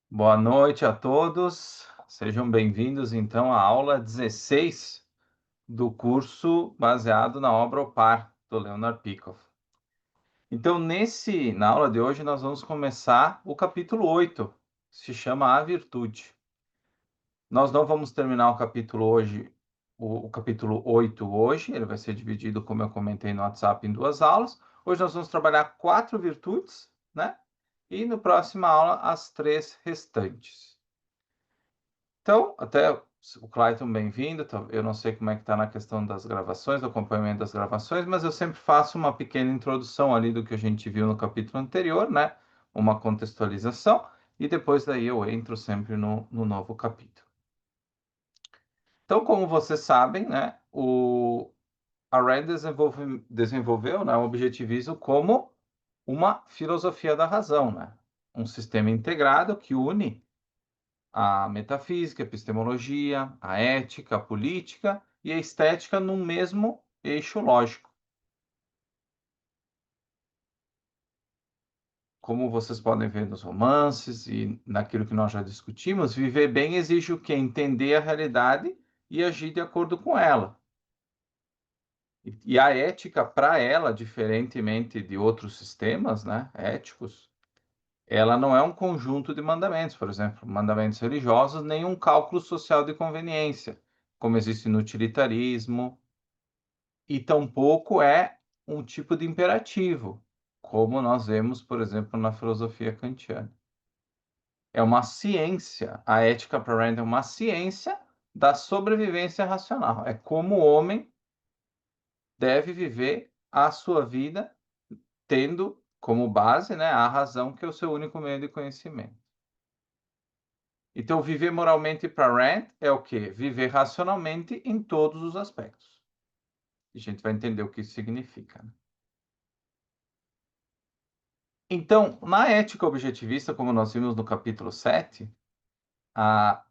Boa noite a todos. Sejam bem-vindos, então, à aula 16 do curso baseado na obra O Par, do Leonard Peikoff. Então, na aula de hoje, nós vamos começar o capítulo 8, que se chama A Virtude. Nós não vamos terminar o capítulo hoje, o capítulo 8 hoje, ele vai ser dividido, como eu comentei no WhatsApp, em duas aulas. Hoje nós vamos trabalhar 4 virtudes, né? E na próxima aula, as 3 restantes. Então, até o Clayton, bem-vindo. Eu não sei como é que está na questão das gravações, do acompanhamento das gravações, mas eu sempre faço uma pequena introdução ali do que a gente viu no capítulo anterior, né? Uma contextualização, e depois daí eu entro sempre no novo capítulo. Então, como vocês sabem, né, a Rand desenvolveu, né, o objetivismo como uma filosofia da razão, né? Um sistema integrado que une a metafísica, a epistemologia, a ética, a política e a estética num mesmo eixo lógico. Como vocês podem ver nos romances e naquilo que nós já discutimos, viver bem exige o quê? Entender a realidade e agir de acordo com ela. E a ética, para ela, diferentemente de outros sistemas, né, éticos, ela não é um conjunto de mandamentos, por exemplo, mandamentos religiosos, nem um cálculo social de conveniência, como existe no utilitarismo, e tampouco é um tipo de imperativo, como nós vemos, por exemplo, na filosofia kantiana. É uma ciência. A ética para Rand é uma ciência da sobrevivência racional. É como o homem deve viver a sua vida tendo como base, né, a razão, que é o seu único meio de conhecimento. Então, viver moralmente para Rand é o quê? Viver racionalmente em todos os aspectos. E a gente vai entender o que isso significa, né? Então, na ética objetivista, como nós vimos no capítulo 7, a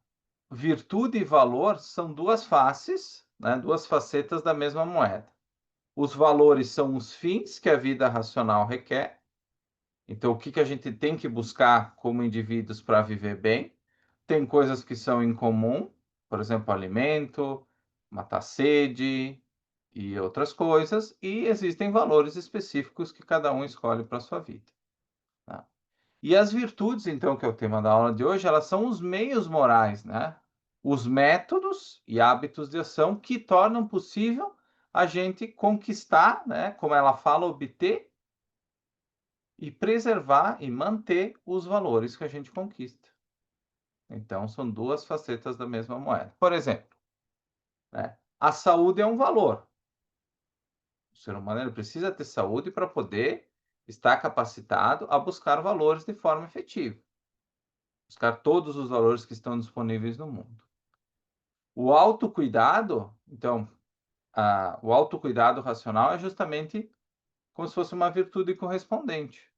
virtude e valor são duas faces, né, duas facetas da mesma moeda. Os valores são os fins que a vida racional requer. Então, o que a gente tem que buscar como indivíduos para viver bem? Tem coisas que são em comum, por exemplo, alimento, matar sede e outras coisas, e existem valores específicos que cada um escolhe para a sua vida, tá? E as virtudes, então, que é o tema da aula de hoje, elas são os meios morais, né? Os métodos e hábitos de ação que tornam possível a gente conquistar, né? Como ela fala, obter e preservar e manter os valores que a gente conquista. Então, são duas facetas da mesma moeda. Por exemplo, né? A saúde é um valor. O ser humano ele precisa ter saúde para poder estar capacitado a buscar valores de forma efetiva. Buscar todos os valores que estão disponíveis no mundo. O autocuidado, então, o autocuidado racional é justamente como se fosse uma virtude correspondente.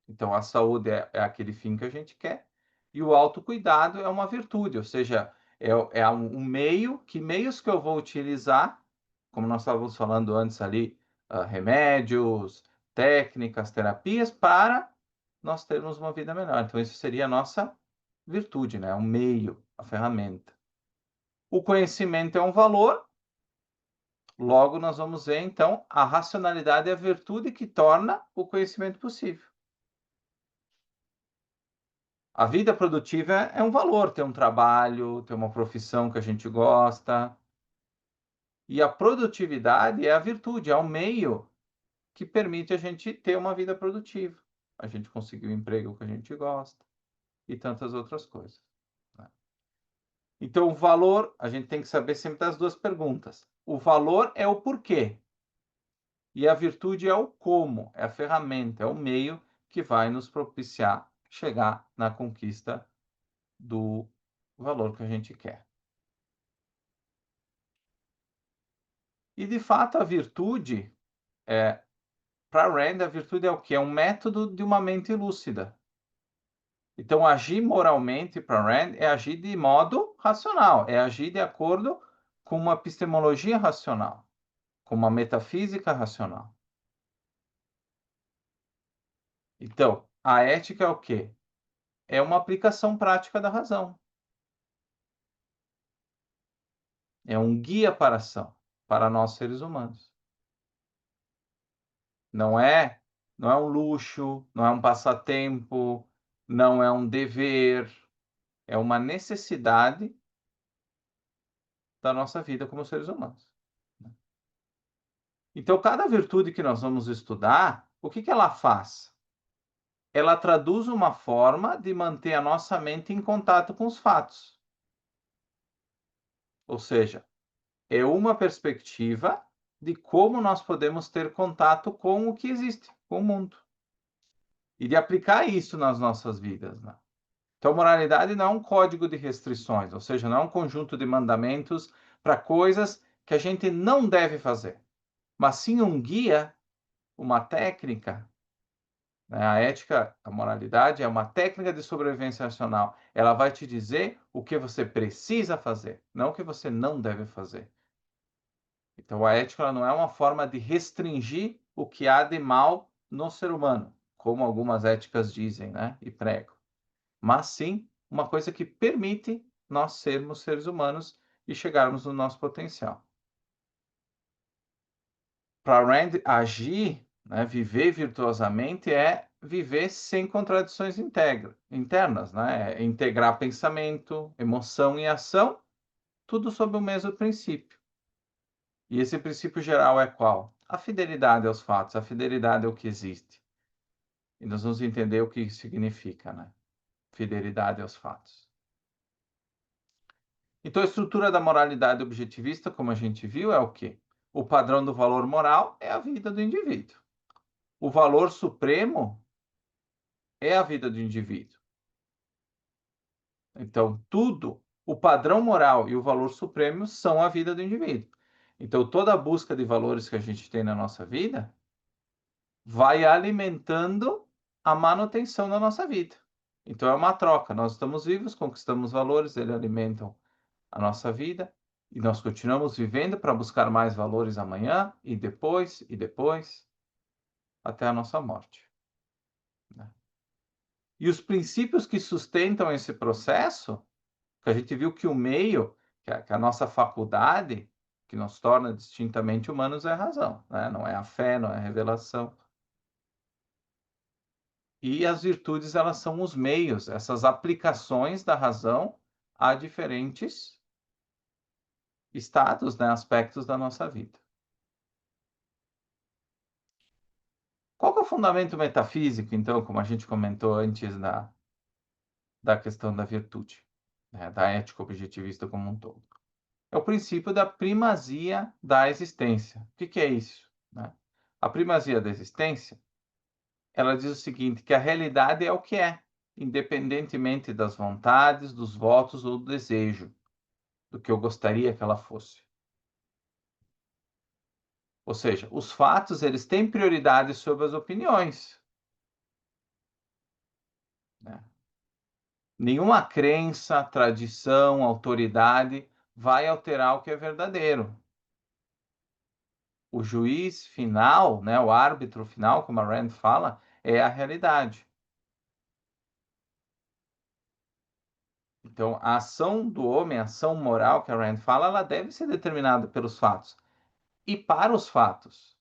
Então, a saúde é aquele fim que a gente quer, e o autocuidado é uma virtude, ou seja, é um meio, que meios que eu vou utilizar, como nós estávamos falando antes ali, remédios, técnicas, terapias, para nós termos uma vida melhor. Então, isso seria a nossa virtude, né? Um meio, a ferramenta. O conhecimento é um valor, logo nós vamos ver, então, a racionalidade é a virtude que torna o conhecimento possível. A vida produtiva é um valor, ter um trabalho, ter uma profissão que a gente gosta. E a produtividade é a virtude, é o meio que permite a gente ter uma vida produtiva. A gente conseguir o emprego que a gente gosta e tantas outras coisas, né? Então, o valor, a gente tem que saber sempre das duas perguntas. O valor é o porquê. E a virtude é o como, é a ferramenta, é o meio que vai nos propiciar chegar na conquista do valor que a gente quer. E, de fato, a virtude, para Rand, a virtude é o quê? É um método de uma mente lúcida. Então, agir moralmente para Rand é agir de modo racional, é agir de acordo com uma epistemologia racional, com uma metafísica racional. Então, a ética é o quê? é uma aplicação prática da razão. É um guia para a ação, para nós seres humanos. Não é, não é um luxo, não é um passatempo, não é um dever, é uma necessidade da nossa vida como seres humanos. Então, cada virtude que nós vamos estudar, o que que ela faz? Ela traduz uma forma de manter a nossa mente em contato com os fatos. Ou seja, é uma perspectiva de como nós podemos ter contato com o que existe, com o mundo. E de aplicar isso nas nossas vidas, né? Então, moralidade não é um código de restrições, ou seja, não é um conjunto de mandamentos para coisas que a gente não deve fazer, mas sim um guia, uma técnica, né? A ética, a moralidade é uma técnica de sobrevivência racional. Ela vai te dizer o que você precisa fazer, não o que você não deve fazer. Então, a ética ela não é uma forma de restringir o que há de mal no ser humano, como algumas éticas dizem, né, e pregam, mas sim uma coisa que permite nós sermos seres humanos e chegarmos no nosso potencial. Para Rand, agir, né, viver virtuosamente é viver sem contradições internas, né? É integrar pensamento, emoção e ação, tudo sob o mesmo princípio. E esse princípio geral é qual? A fidelidade aos fatos, a fidelidade ao que existe. E nós vamos entender o que isso significa, né? Fidelidade aos fatos. Então, a estrutura da moralidade objetivista, como a gente viu, é o quê? O padrão do valor moral é a vida do indivíduo. O valor supremo é a vida do indivíduo. Então, tudo, o padrão moral e o valor supremo são a vida do indivíduo. Então, toda a busca de valores que a gente tem na nossa vida vai alimentando a manutenção da nossa vida. Então, é uma troca. Nós estamos vivos, conquistamos valores, eles alimentam a nossa vida e nós continuamos vivendo para buscar mais valores amanhã e depois, até a nossa morte, né? E os princípios que sustentam esse processo, que a gente viu que o meio, que a nossa faculdade, que nos torna distintamente humanos, é a razão, né? Não é a fé, não é a revelação. E as virtudes, elas são os meios, essas aplicações da razão a diferentes estados, né, aspectos da nossa vida. Qual que é o fundamento metafísico, então, como a gente comentou antes da questão da virtude, né, da ética objetivista como um todo? É o princípio da primazia da existência. O que que é isso, né? A primazia da existência, ela diz o seguinte, que a realidade é o que é, independentemente das vontades, dos votos ou do desejo, do que eu gostaria que ela fosse. Ou seja, os fatos, eles têm prioridade sobre as opiniões, né? Nenhuma crença, tradição, autoridade vai alterar o que é verdadeiro. O juiz final, né, o árbitro final, como a Rand fala, é a realidade. Então, a ação do homem, a ação moral que a Rand fala, ela deve ser determinada pelos fatos e para os fatos.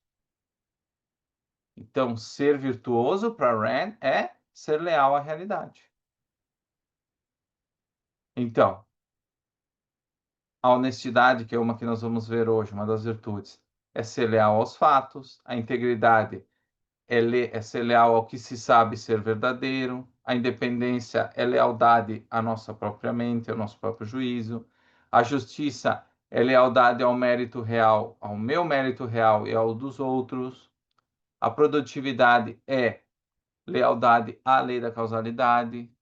Então, ser virtuoso para Rand é ser leal à realidade. Então, a honestidade, que é uma que nós vamos ver hoje, uma das virtudes, é ser leal aos fatos. A integridade é ser leal ao que se sabe ser verdadeiro. A independência é lealdade à nossa própria mente, ao nosso próprio juízo. A justiça é lealdade ao mérito real, ao meu mérito real e ao dos outros. A produtividade é lealdade à lei da causalidade,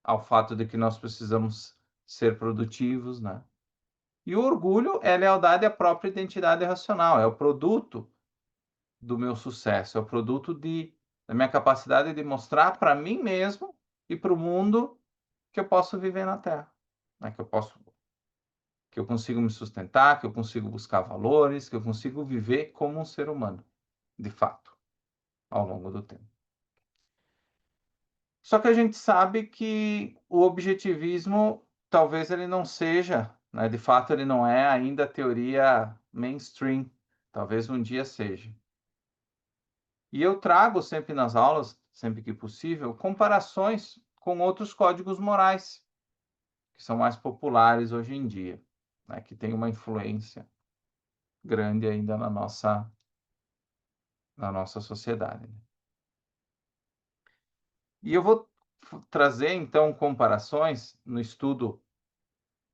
ao fato de que nós precisamos ser produtivos, né? E o orgulho é lealdade à própria identidade racional, é o produto do meu sucesso, é o produto da minha capacidade de mostrar para mim mesmo e para o mundo que eu posso viver na Terra, né? Que eu consigo me sustentar, que eu consigo buscar valores, que eu consigo viver como um ser humano, de fato, ao longo do tempo. Só que a gente sabe que o objetivismo talvez ele não seja, né, de fato ele não é ainda a teoria mainstream, talvez um dia seja. E eu trago sempre nas aulas, sempre que possível, comparações com outros códigos morais, que são mais populares hoje em dia, né, que têm uma influência grande ainda na nossa sociedade. E eu vou trazer, então, comparações no estudo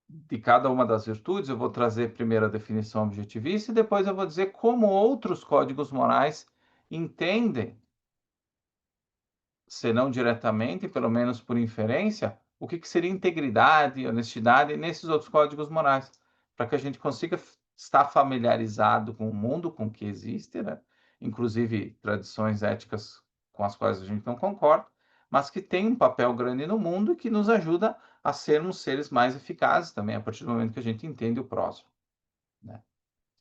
de cada uma das virtudes. Eu vou trazer primeiro a definição objetivista e depois eu vou dizer como outros códigos morais entendem, se não diretamente, pelo menos por inferência, o que seria integridade, honestidade nesses outros códigos morais, para que a gente consiga estar familiarizado com o mundo com que existe, né? Inclusive tradições éticas com as quais a gente não concorda, mas que tem um papel grande no mundo e que nos ajuda a sermos seres mais eficazes também, a partir do momento que a gente entende o próximo, né?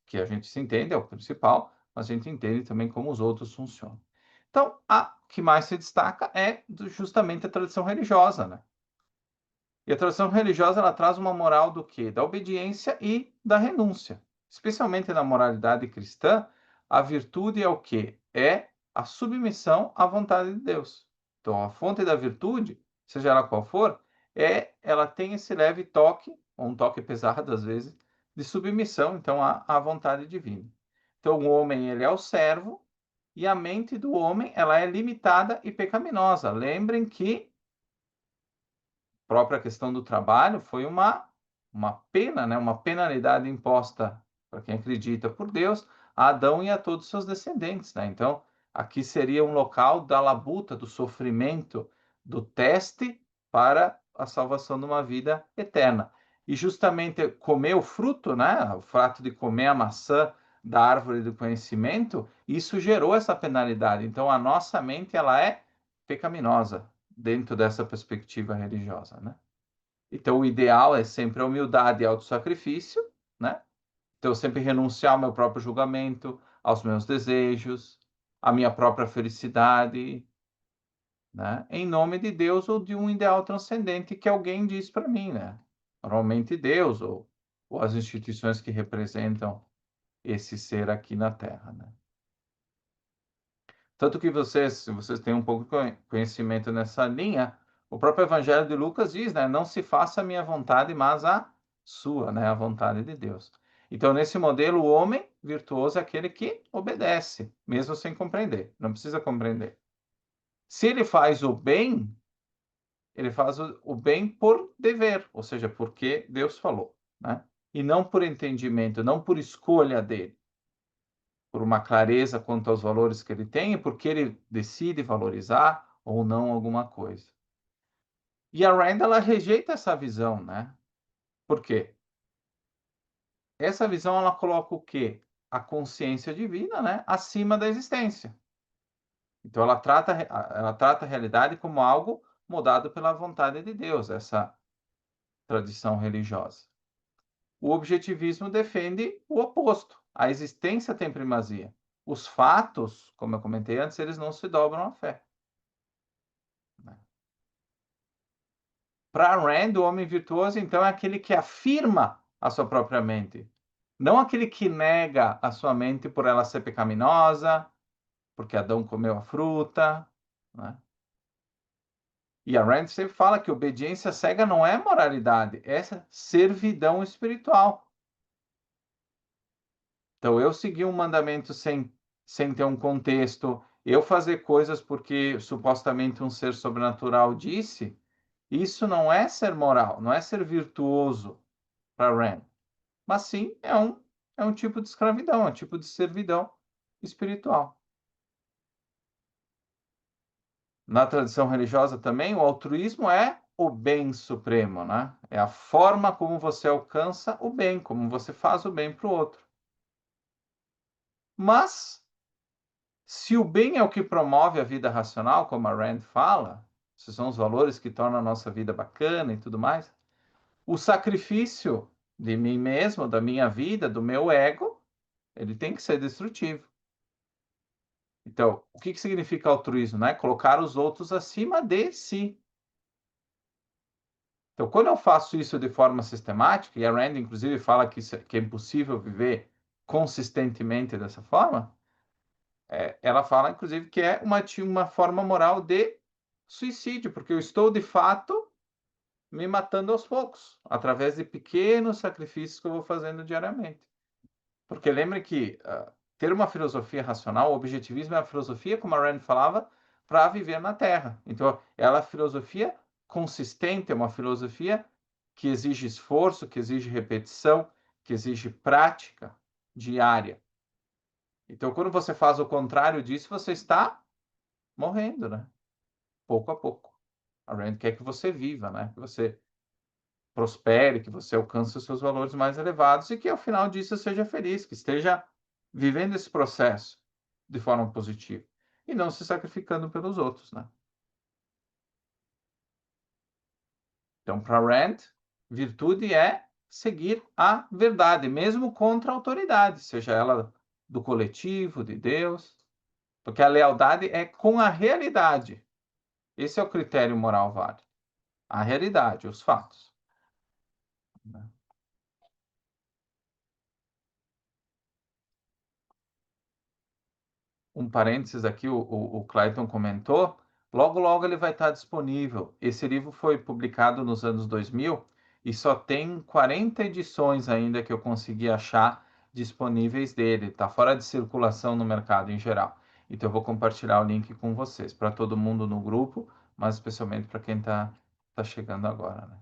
Que a gente se entende é o principal, mas a gente entende também como os outros funcionam. Então, a que mais se destaca é justamente a tradição religiosa, né? E a tradição religiosa ela traz uma moral do quê? Da obediência e da renúncia. Especialmente na moralidade cristã, a virtude é o quê? É a submissão à vontade de Deus. Então, a fonte da virtude, seja ela qual for, ela tem esse leve toque, ou um toque pesado às vezes, de submissão, então, à vontade divina. Então, o homem ele é o servo e a mente do homem ela é limitada e pecaminosa. Lembrem que própria questão do trabalho foi uma pena, né, uma penalidade imposta para quem acredita por Deus, a Adão e a todos os seus descendentes, né? Então, aqui seria um local da labuta, do sofrimento, do teste para a salvação de uma vida eterna. E justamente comer o fruto, né, o fato de comer a maçã da árvore do conhecimento, isso gerou essa penalidade. Então, a nossa mente ela é pecaminosa dentro dessa perspectiva religiosa, né? Então, o ideal é sempre a humildade e autossacrifício, né? Então, sempre renunciar ao meu próprio julgamento, aos meus desejos, à minha própria felicidade, né? Em nome de Deus ou de um ideal transcendente que alguém diz para mim, né? Normalmente Deus ou as instituições que representam esse ser aqui na Terra, né? Tanto que vocês, se vocês têm um pouco de conhecimento nessa linha, o próprio Evangelho de Lucas diz, né? Não se faça a minha vontade, mas a sua, né? A vontade de Deus. Então, nesse modelo, o homem virtuoso é aquele que obedece, mesmo sem compreender. Não precisa compreender. Se ele faz o bem, ele faz o bem por dever, ou seja, porque Deus falou, né? E não por entendimento, não por escolha dele, por uma clareza quanto aos valores que ele tem e porque ele decide valorizar ou não alguma coisa. E a Rand, ela rejeita essa visão, né? Por quê? Essa visão, ela coloca o quê? A consciência divina, né? Acima da existência. Então, ela trata a realidade como algo mudado pela vontade de Deus, essa tradição religiosa. O objetivismo defende o oposto. A existência tem primazia. Os fatos, como eu comentei antes, eles não se dobram à fé. Para Rand, o homem virtuoso, então, é aquele que afirma a sua própria mente, não aquele que nega a sua mente por ela ser pecaminosa, porque Adão comeu a fruta, né? E a Rand sempre fala que obediência cega não é moralidade, é servidão espiritual. Então, eu seguir um mandamento sem ter um contexto, eu fazer coisas porque supostamente um ser sobrenatural disse, isso não é ser moral, não é ser virtuoso para Rand, mas sim é um tipo de escravidão, é um tipo de servidão espiritual. Na tradição religiosa também, o altruísmo é o bem supremo, né? É a forma como você alcança o bem, como você faz o bem para o outro. Mas, se o bem é o que promove a vida racional, como a Rand fala, se são os valores que tornam a nossa vida bacana e tudo mais, o sacrifício de mim mesmo, da minha vida, do meu ego, ele tem que ser destrutivo. Então, o que significa altruísmo? Né? Colocar os outros acima de si. Então, quando eu faço isso de forma sistemática, e a Rand, inclusive, fala que é impossível viver consistentemente dessa forma, ela fala, inclusive, que é uma forma moral de suicídio, porque eu estou, de fato, me matando aos poucos, através de pequenos sacrifícios que eu vou fazendo diariamente. Porque lembre que ter uma filosofia racional, o objetivismo é a filosofia, como a Rand falava, para viver na Terra. Então, ela é a filosofia consistente, é uma filosofia que exige esforço, que exige repetição, que exige prática diária. Então, quando você faz o contrário disso, você está morrendo, né? Pouco a pouco. A Rand quer que você viva, né? Que você prospere, que você alcance os seus valores mais elevados e que, ao final disso, seja feliz, que esteja vivendo esse processo de forma positiva e não se sacrificando pelos outros, né? Então, para Rand, virtude é seguir a verdade, mesmo contra a autoridade, seja ela do coletivo, de Deus, porque a lealdade é com a realidade. Esse é o critério moral válido. A realidade, os fatos, né? Um parênteses aqui, o Clayton comentou, logo, logo ele vai estar disponível. Esse livro foi publicado nos anos 2000 e só tem 40 edições ainda que eu consegui achar disponíveis dele. Está fora de circulação no mercado em geral. Então eu vou compartilhar o link com vocês, para todo mundo no grupo, mas especialmente para quem tá chegando agora, né?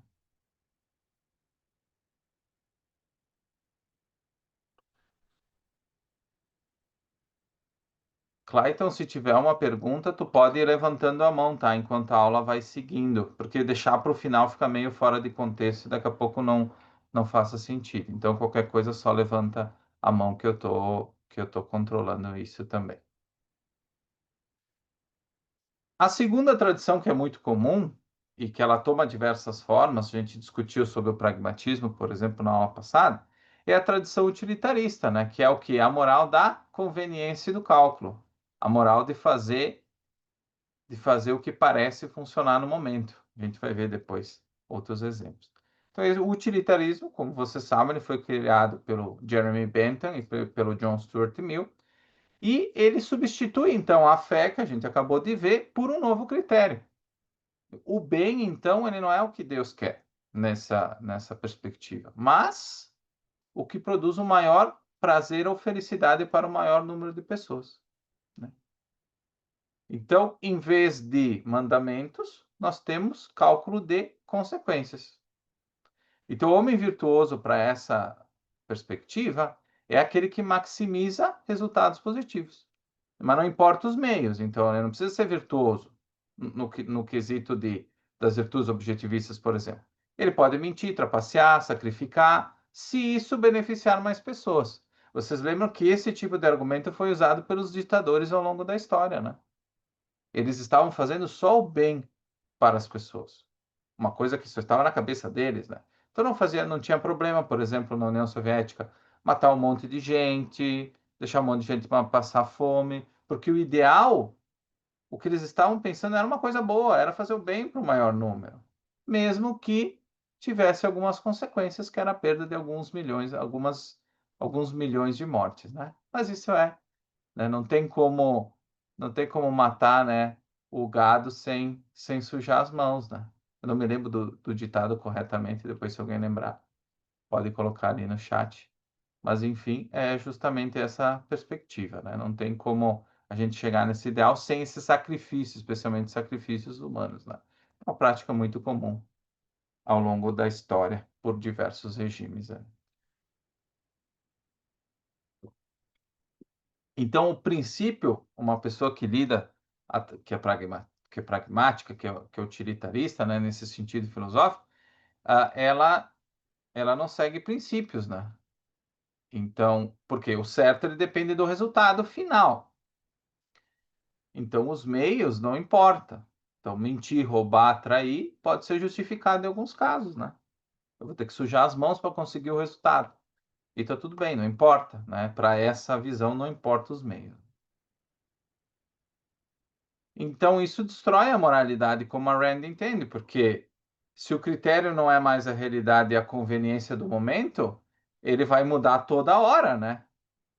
Clayton, se tiver uma pergunta, tu pode ir levantando a mão, tá? Enquanto a aula vai seguindo, porque deixar para o final fica meio fora de contexto e daqui a pouco não faça sentido. Então, qualquer coisa, só levanta a mão que eu tô controlando isso também. A segunda tradição que é muito comum e que ela toma diversas formas, a gente discutiu sobre o pragmatismo, por exemplo, na aula passada, é a tradição utilitarista, né? Que é o que? A moral da conveniência e do cálculo. A moral de fazer o que parece funcionar no momento. A gente vai ver depois outros exemplos. Então, o utilitarismo, como você sabe, ele foi criado pelo Jeremy Bentham e pelo John Stuart Mill, e ele substitui, então, a fé que a gente acabou de ver por um novo critério. O bem, então, ele não é o que Deus quer nessa perspectiva, mas o que produz o maior prazer ou felicidade para o maior número de pessoas, né? Então, em vez de mandamentos, nós temos cálculo de consequências. Então, o homem virtuoso, para essa perspectiva, é aquele que maximiza resultados positivos. Mas não importa os meios, então ele não precisa ser virtuoso no quesito das virtudes objetivistas, por exemplo. Ele pode mentir, trapacear, sacrificar, se isso beneficiar mais pessoas. Vocês lembram que esse tipo de argumento foi usado pelos ditadores ao longo da história, né? Eles estavam fazendo só o bem para as pessoas. Uma coisa que só estava na cabeça deles, né? Então não tinha problema, por exemplo, na União Soviética, matar um monte de gente, deixar um monte de gente passar fome, porque o ideal, o que eles estavam pensando era uma coisa boa, era fazer o bem para o maior número, mesmo que tivesse algumas consequências, que era a perda de alguns milhões de mortes, né? Mas isso né? Não tem como matar, né, o gado sem sujar as mãos, né? Eu não me lembro do ditado corretamente, depois se alguém lembrar, pode colocar ali no chat. Mas, enfim, é justamente essa perspectiva, né? Não tem como a gente chegar nesse ideal sem esse sacrifício, especialmente sacrifícios humanos, né? É uma prática muito comum ao longo da história por diversos regimes, né? Então, o princípio, uma pessoa que lida, que é pragmática, que é utilitarista, né, nesse sentido filosófico, ela não segue princípios, né? Então, porque o certo ele depende do resultado final. Então, os meios não importa. Então, mentir, roubar, trair pode ser justificado em alguns casos, né? Eu vou ter que sujar as mãos para conseguir o resultado. E tá tudo bem, não importa, né? Para essa visão, não importa os meios. Então, isso destrói a moralidade, como a Rand entende, porque se o critério não é mais a realidade e a conveniência do momento, ele vai mudar toda hora, né?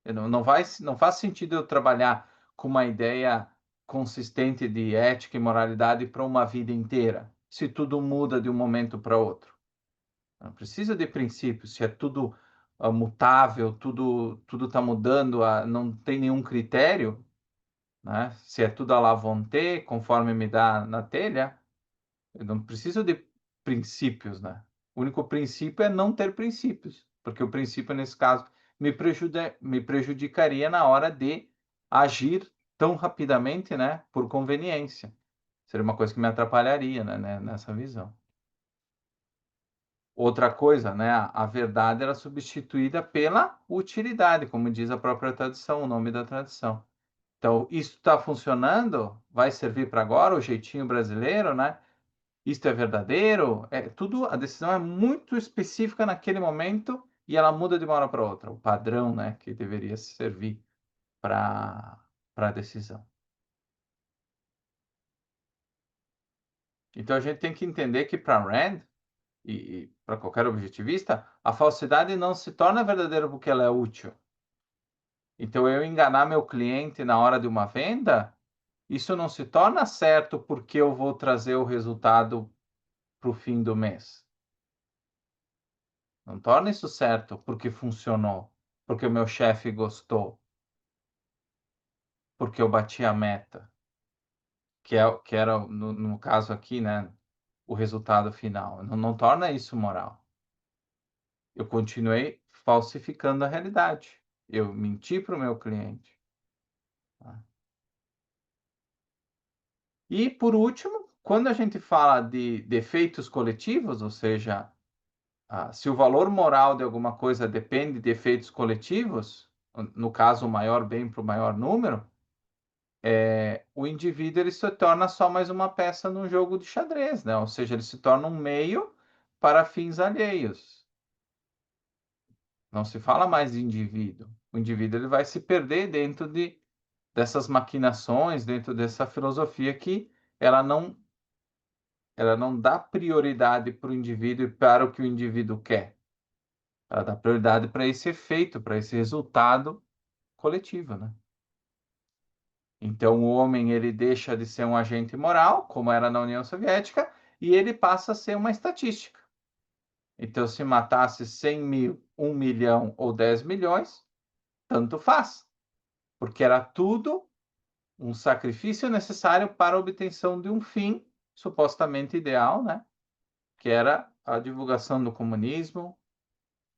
Não faz sentido eu trabalhar com uma ideia consistente de ética e moralidade para uma vida inteira, se tudo muda de um momento para outro. Não precisa de princípios, se é tudo mutável, tudo está mudando, não tem nenhum critério, né? Se é tudo à la volonté, conforme me dá na telha, eu não preciso de princípios, né? O único princípio é não ter princípios, porque o princípio, nesse caso, me prejudicaria na hora de agir tão rapidamente, né? Por conveniência. Seria uma coisa que me atrapalharia, né? Nessa visão. Outra coisa, né? A verdade era substituída pela utilidade, como diz a própria tradição, o nome da tradição. Então, isso está funcionando? Vai servir para agora, o jeitinho brasileiro, né? Isto é verdadeiro? É tudo, a decisão é muito específica naquele momento e ela muda de uma hora para outra. O padrão, né, que deveria servir para a decisão. Então a gente tem que entender que para Rand e para qualquer objetivista, a falsidade não se torna verdadeira porque ela é útil. Então eu enganar meu cliente na hora de uma venda, isso não se torna certo porque eu vou trazer o resultado para o fim do mês. Não torna isso certo porque funcionou, porque o meu chefe gostou, porque eu bati a meta, que era, no caso aqui, né, o resultado final. Não torna isso moral. Eu continuei falsificando a realidade. Eu menti para o meu cliente. Tá? E, por último, quando a gente fala de defeitos coletivos, ou seja, se o valor moral de alguma coisa depende de efeitos coletivos, no caso, o maior bem para o maior número, o indivíduo ele se torna só mais uma peça num jogo de xadrez, né? Ou seja, ele se torna um meio para fins alheios. Não se fala mais de indivíduo. O indivíduo ele vai se perder dentro dessas maquinações, dentro dessa filosofia que ela não, ela não dá prioridade para o indivíduo e para o que o indivíduo quer. Ela dá prioridade para esse efeito, para esse resultado coletivo, né? Então, o homem ele deixa de ser um agente moral, como era na União Soviética, e ele passa a ser uma estatística. Então, se matasse 100 mil, 1 milhão ou 10 milhões, tanto faz, porque era tudo um sacrifício necessário para a obtenção de um fim supostamente ideal, né? Que era a divulgação do comunismo,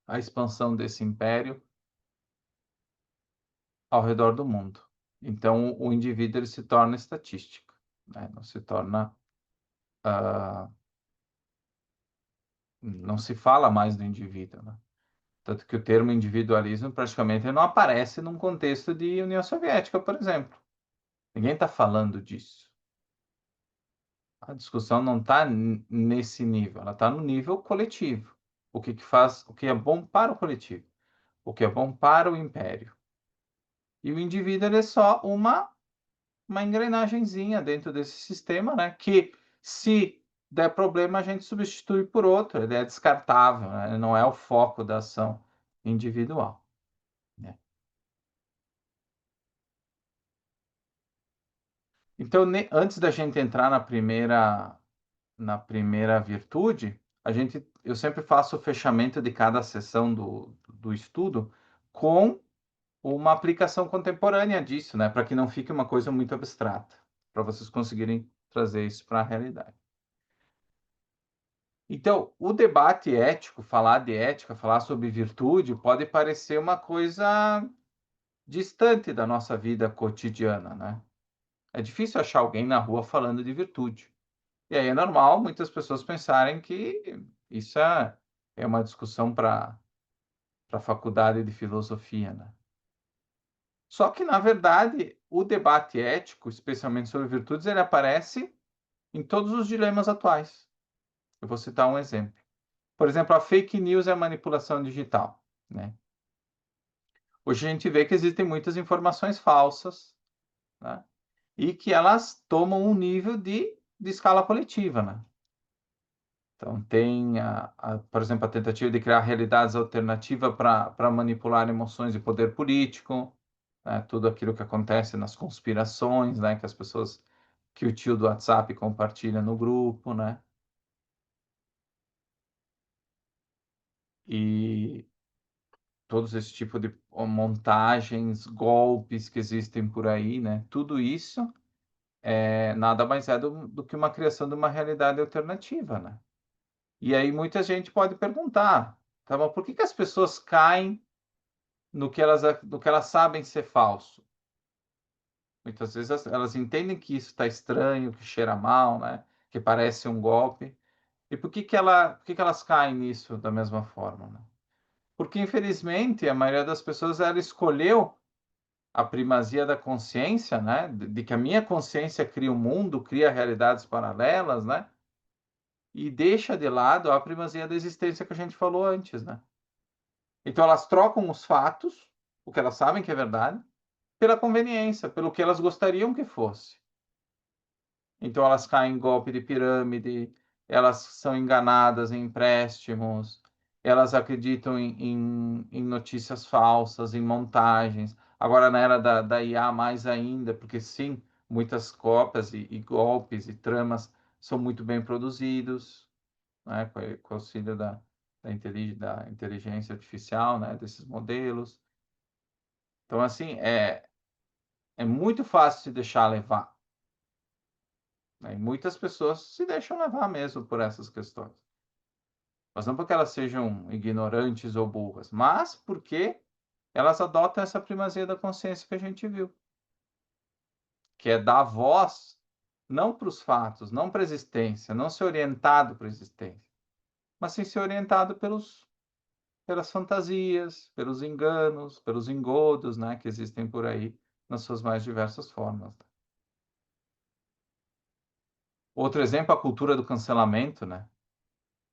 a expansão desse império ao redor do mundo. Então, o indivíduo ele se torna estatística, né? Não se torna não se fala mais do indivíduo, né? Tanto que o termo individualismo praticamente não aparece num contexto de União Soviética, por exemplo. Ninguém está falando disso. A discussão não está nesse nível, ela está no nível coletivo. O que faz, o que é bom para o coletivo, o que é bom para o império. E o indivíduo ele é só uma engrenagemzinha dentro desse sistema, né? Que se der problema a gente substitui por outro, ele é descartável, né? Ele não é o foco da ação individual, né? Então, antes da gente entrar na primeira virtude, eu sempre faço o fechamento de cada sessão do estudo com uma aplicação contemporânea disso, né? Para que não fique uma coisa muito abstrata, para vocês conseguirem trazer isso para a realidade. Então, o debate ético, falar de ética, falar sobre virtude, pode parecer uma coisa distante da nossa vida cotidiana, né? É difícil achar alguém na rua falando de virtude. E aí é normal muitas pessoas pensarem que isso é uma discussão para a faculdade de filosofia, né? Só que, na verdade, o debate ético, especialmente sobre virtudes, ele aparece em todos os dilemas atuais. Eu vou citar um exemplo. Por exemplo, a fake news e a manipulação digital, né? Hoje a gente vê que existem muitas informações falsas, né? e que elas tomam um nível de escala coletiva, né? Então, tem, por exemplo, a tentativa de criar realidades alternativas para manipular emoções e poder político, né? Tudo aquilo que acontece nas conspirações, né? Que as pessoas, que o tio do WhatsApp compartilha no grupo, né? E todos esse tipo de montagens, golpes que existem por aí, né? Tudo isso nada mais é do que uma criação de uma realidade alternativa, né? E aí muita gente pode perguntar, tá, mas por que as pessoas caem no que elas sabem ser falso? Muitas vezes elas entendem que isso está estranho, que cheira mal, né? Que parece um golpe. E por que elas caem nisso da mesma forma, né? Porque, infelizmente, a maioria das pessoas ela escolheu a primazia da consciência, né? De que a minha consciência cria o mundo, cria realidades paralelas, né? E deixa de lado a primazia da existência que a gente falou antes, né? Então elas trocam os fatos, o que elas sabem que é verdade, pela conveniência, pelo que elas gostariam que fosse. Então elas caem em golpe de pirâmide, elas são enganadas em empréstimos, elas acreditam em notícias falsas, em montagens. Agora, na era da IA, mais ainda, porque sim, muitas cópias e golpes e tramas são muito bem produzidos, né, com o auxílio da inteligência artificial, né, desses modelos. Então, assim, é muito fácil se deixar levar, né, e muitas pessoas se deixam levar mesmo por essas questões. Mas não porque elas sejam ignorantes ou burras, mas porque elas adotam essa primazia da consciência que a gente viu, que é dar voz não para os fatos, não para a existência, não ser orientado para a existência, mas sim ser orientado pelas fantasias, pelos enganos, pelos engodos, né, que existem por aí nas suas mais diversas formas. Outro exemplo, a cultura do cancelamento, né?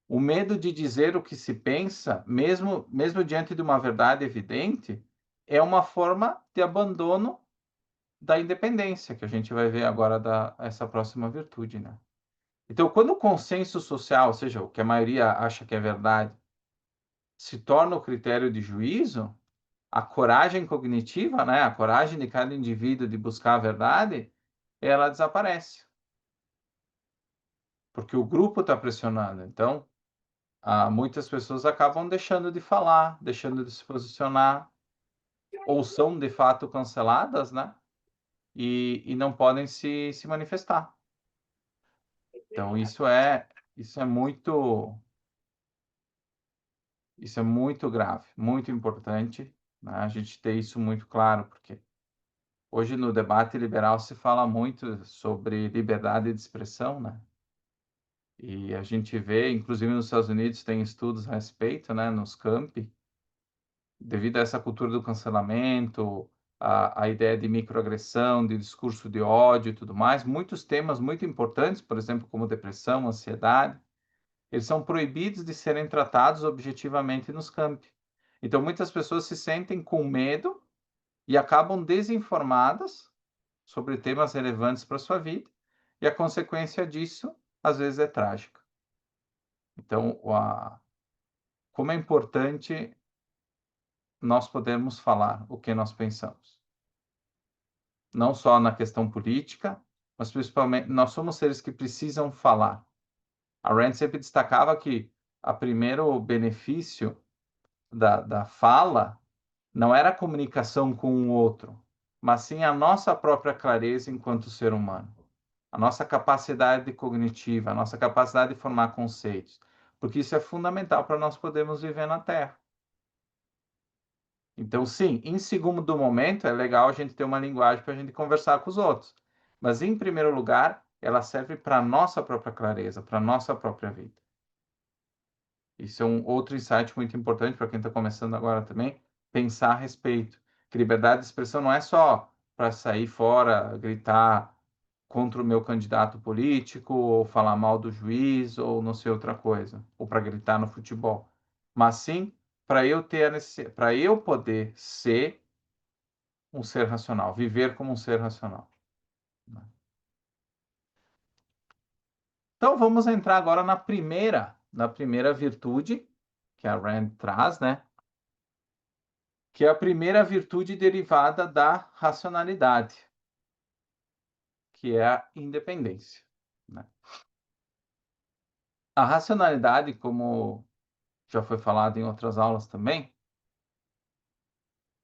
O medo de dizer o que se pensa, mesmo diante de uma verdade evidente, é uma forma de abandono da independência, que a gente vai ver agora essa próxima virtude, né? Então, quando o consenso social, ou seja, o que a maioria acha que é verdade, se torna o critério de juízo, a coragem cognitiva, né, a coragem de cada indivíduo de buscar a verdade, ela desaparece, porque o grupo está pressionando. Então, muitas pessoas acabam deixando de falar, deixando de se posicionar, ou são de fato canceladas, né? E não podem se manifestar. Então, isso é muito grave, muito importante, né? A gente ter isso muito claro, porque hoje no debate liberal se fala muito sobre liberdade de expressão, né? E a gente vê, inclusive nos Estados Unidos tem estudos a respeito, né, nos campi, devido a essa cultura do cancelamento, a ideia de microagressão, de discurso de ódio e tudo mais, muitos temas muito importantes, por exemplo, como depressão, ansiedade, eles são proibidos de serem tratados objetivamente nos campi. Então, muitas pessoas se sentem com medo e acabam desinformadas sobre temas relevantes para a sua vida, e a consequência disso, às vezes, é trágica. Então, como é importante nós podermos falar o que nós pensamos. Não só na questão política, mas principalmente nós somos seres que precisam falar. A Rand sempre destacava que o primeiro benefício da fala não era a comunicação com o outro, mas sim a nossa própria clareza enquanto ser humano, a nossa capacidade cognitiva, a nossa capacidade de formar conceitos, porque isso é fundamental para nós podermos viver na Terra. Então, sim, em segundo momento, é legal a gente ter uma linguagem para a gente conversar com os outros. Mas, em primeiro lugar, ela serve para a nossa própria clareza, para a nossa própria vida. Isso é um outro insight muito importante para quem está começando agora também, pensar a respeito. Que liberdade de expressão não é só para sair fora, gritar contra o meu candidato político, ou falar mal do juiz, ou não sei outra coisa, ou para gritar no futebol. Mas sim para eu poder ser um ser racional, viver como um ser racional. Então, vamos entrar agora na primeira virtude que a Rand traz, né? Que é a primeira virtude derivada da racionalidade, que é a independência, né? A racionalidade, como já foi falado em outras aulas também,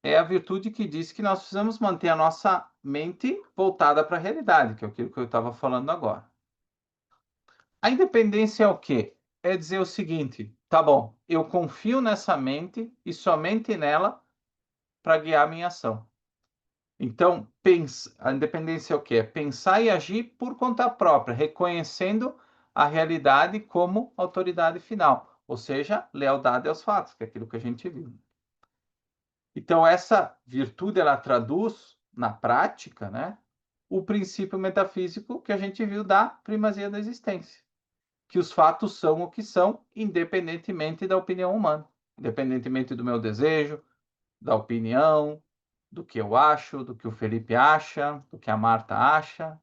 é a virtude que diz que nós precisamos manter a nossa mente voltada para a realidade, que é aquilo que eu estava falando agora. A independência é o quê? É dizer o seguinte: tá bom, eu confio nessa mente e somente nela para guiar a minha ação. Então, a independência é o quê? É pensar e agir por conta própria, reconhecendo a realidade como autoridade final, ou seja, lealdade aos fatos, que é aquilo que a gente viu. Então, essa virtude, ela traduz na prática, né, o princípio metafísico que a gente viu da primazia da existência, que os fatos são o que são, independentemente da opinião humana, independentemente do meu desejo, da opinião, do que eu acho, do que o Felipe acha, do que a Marta acha.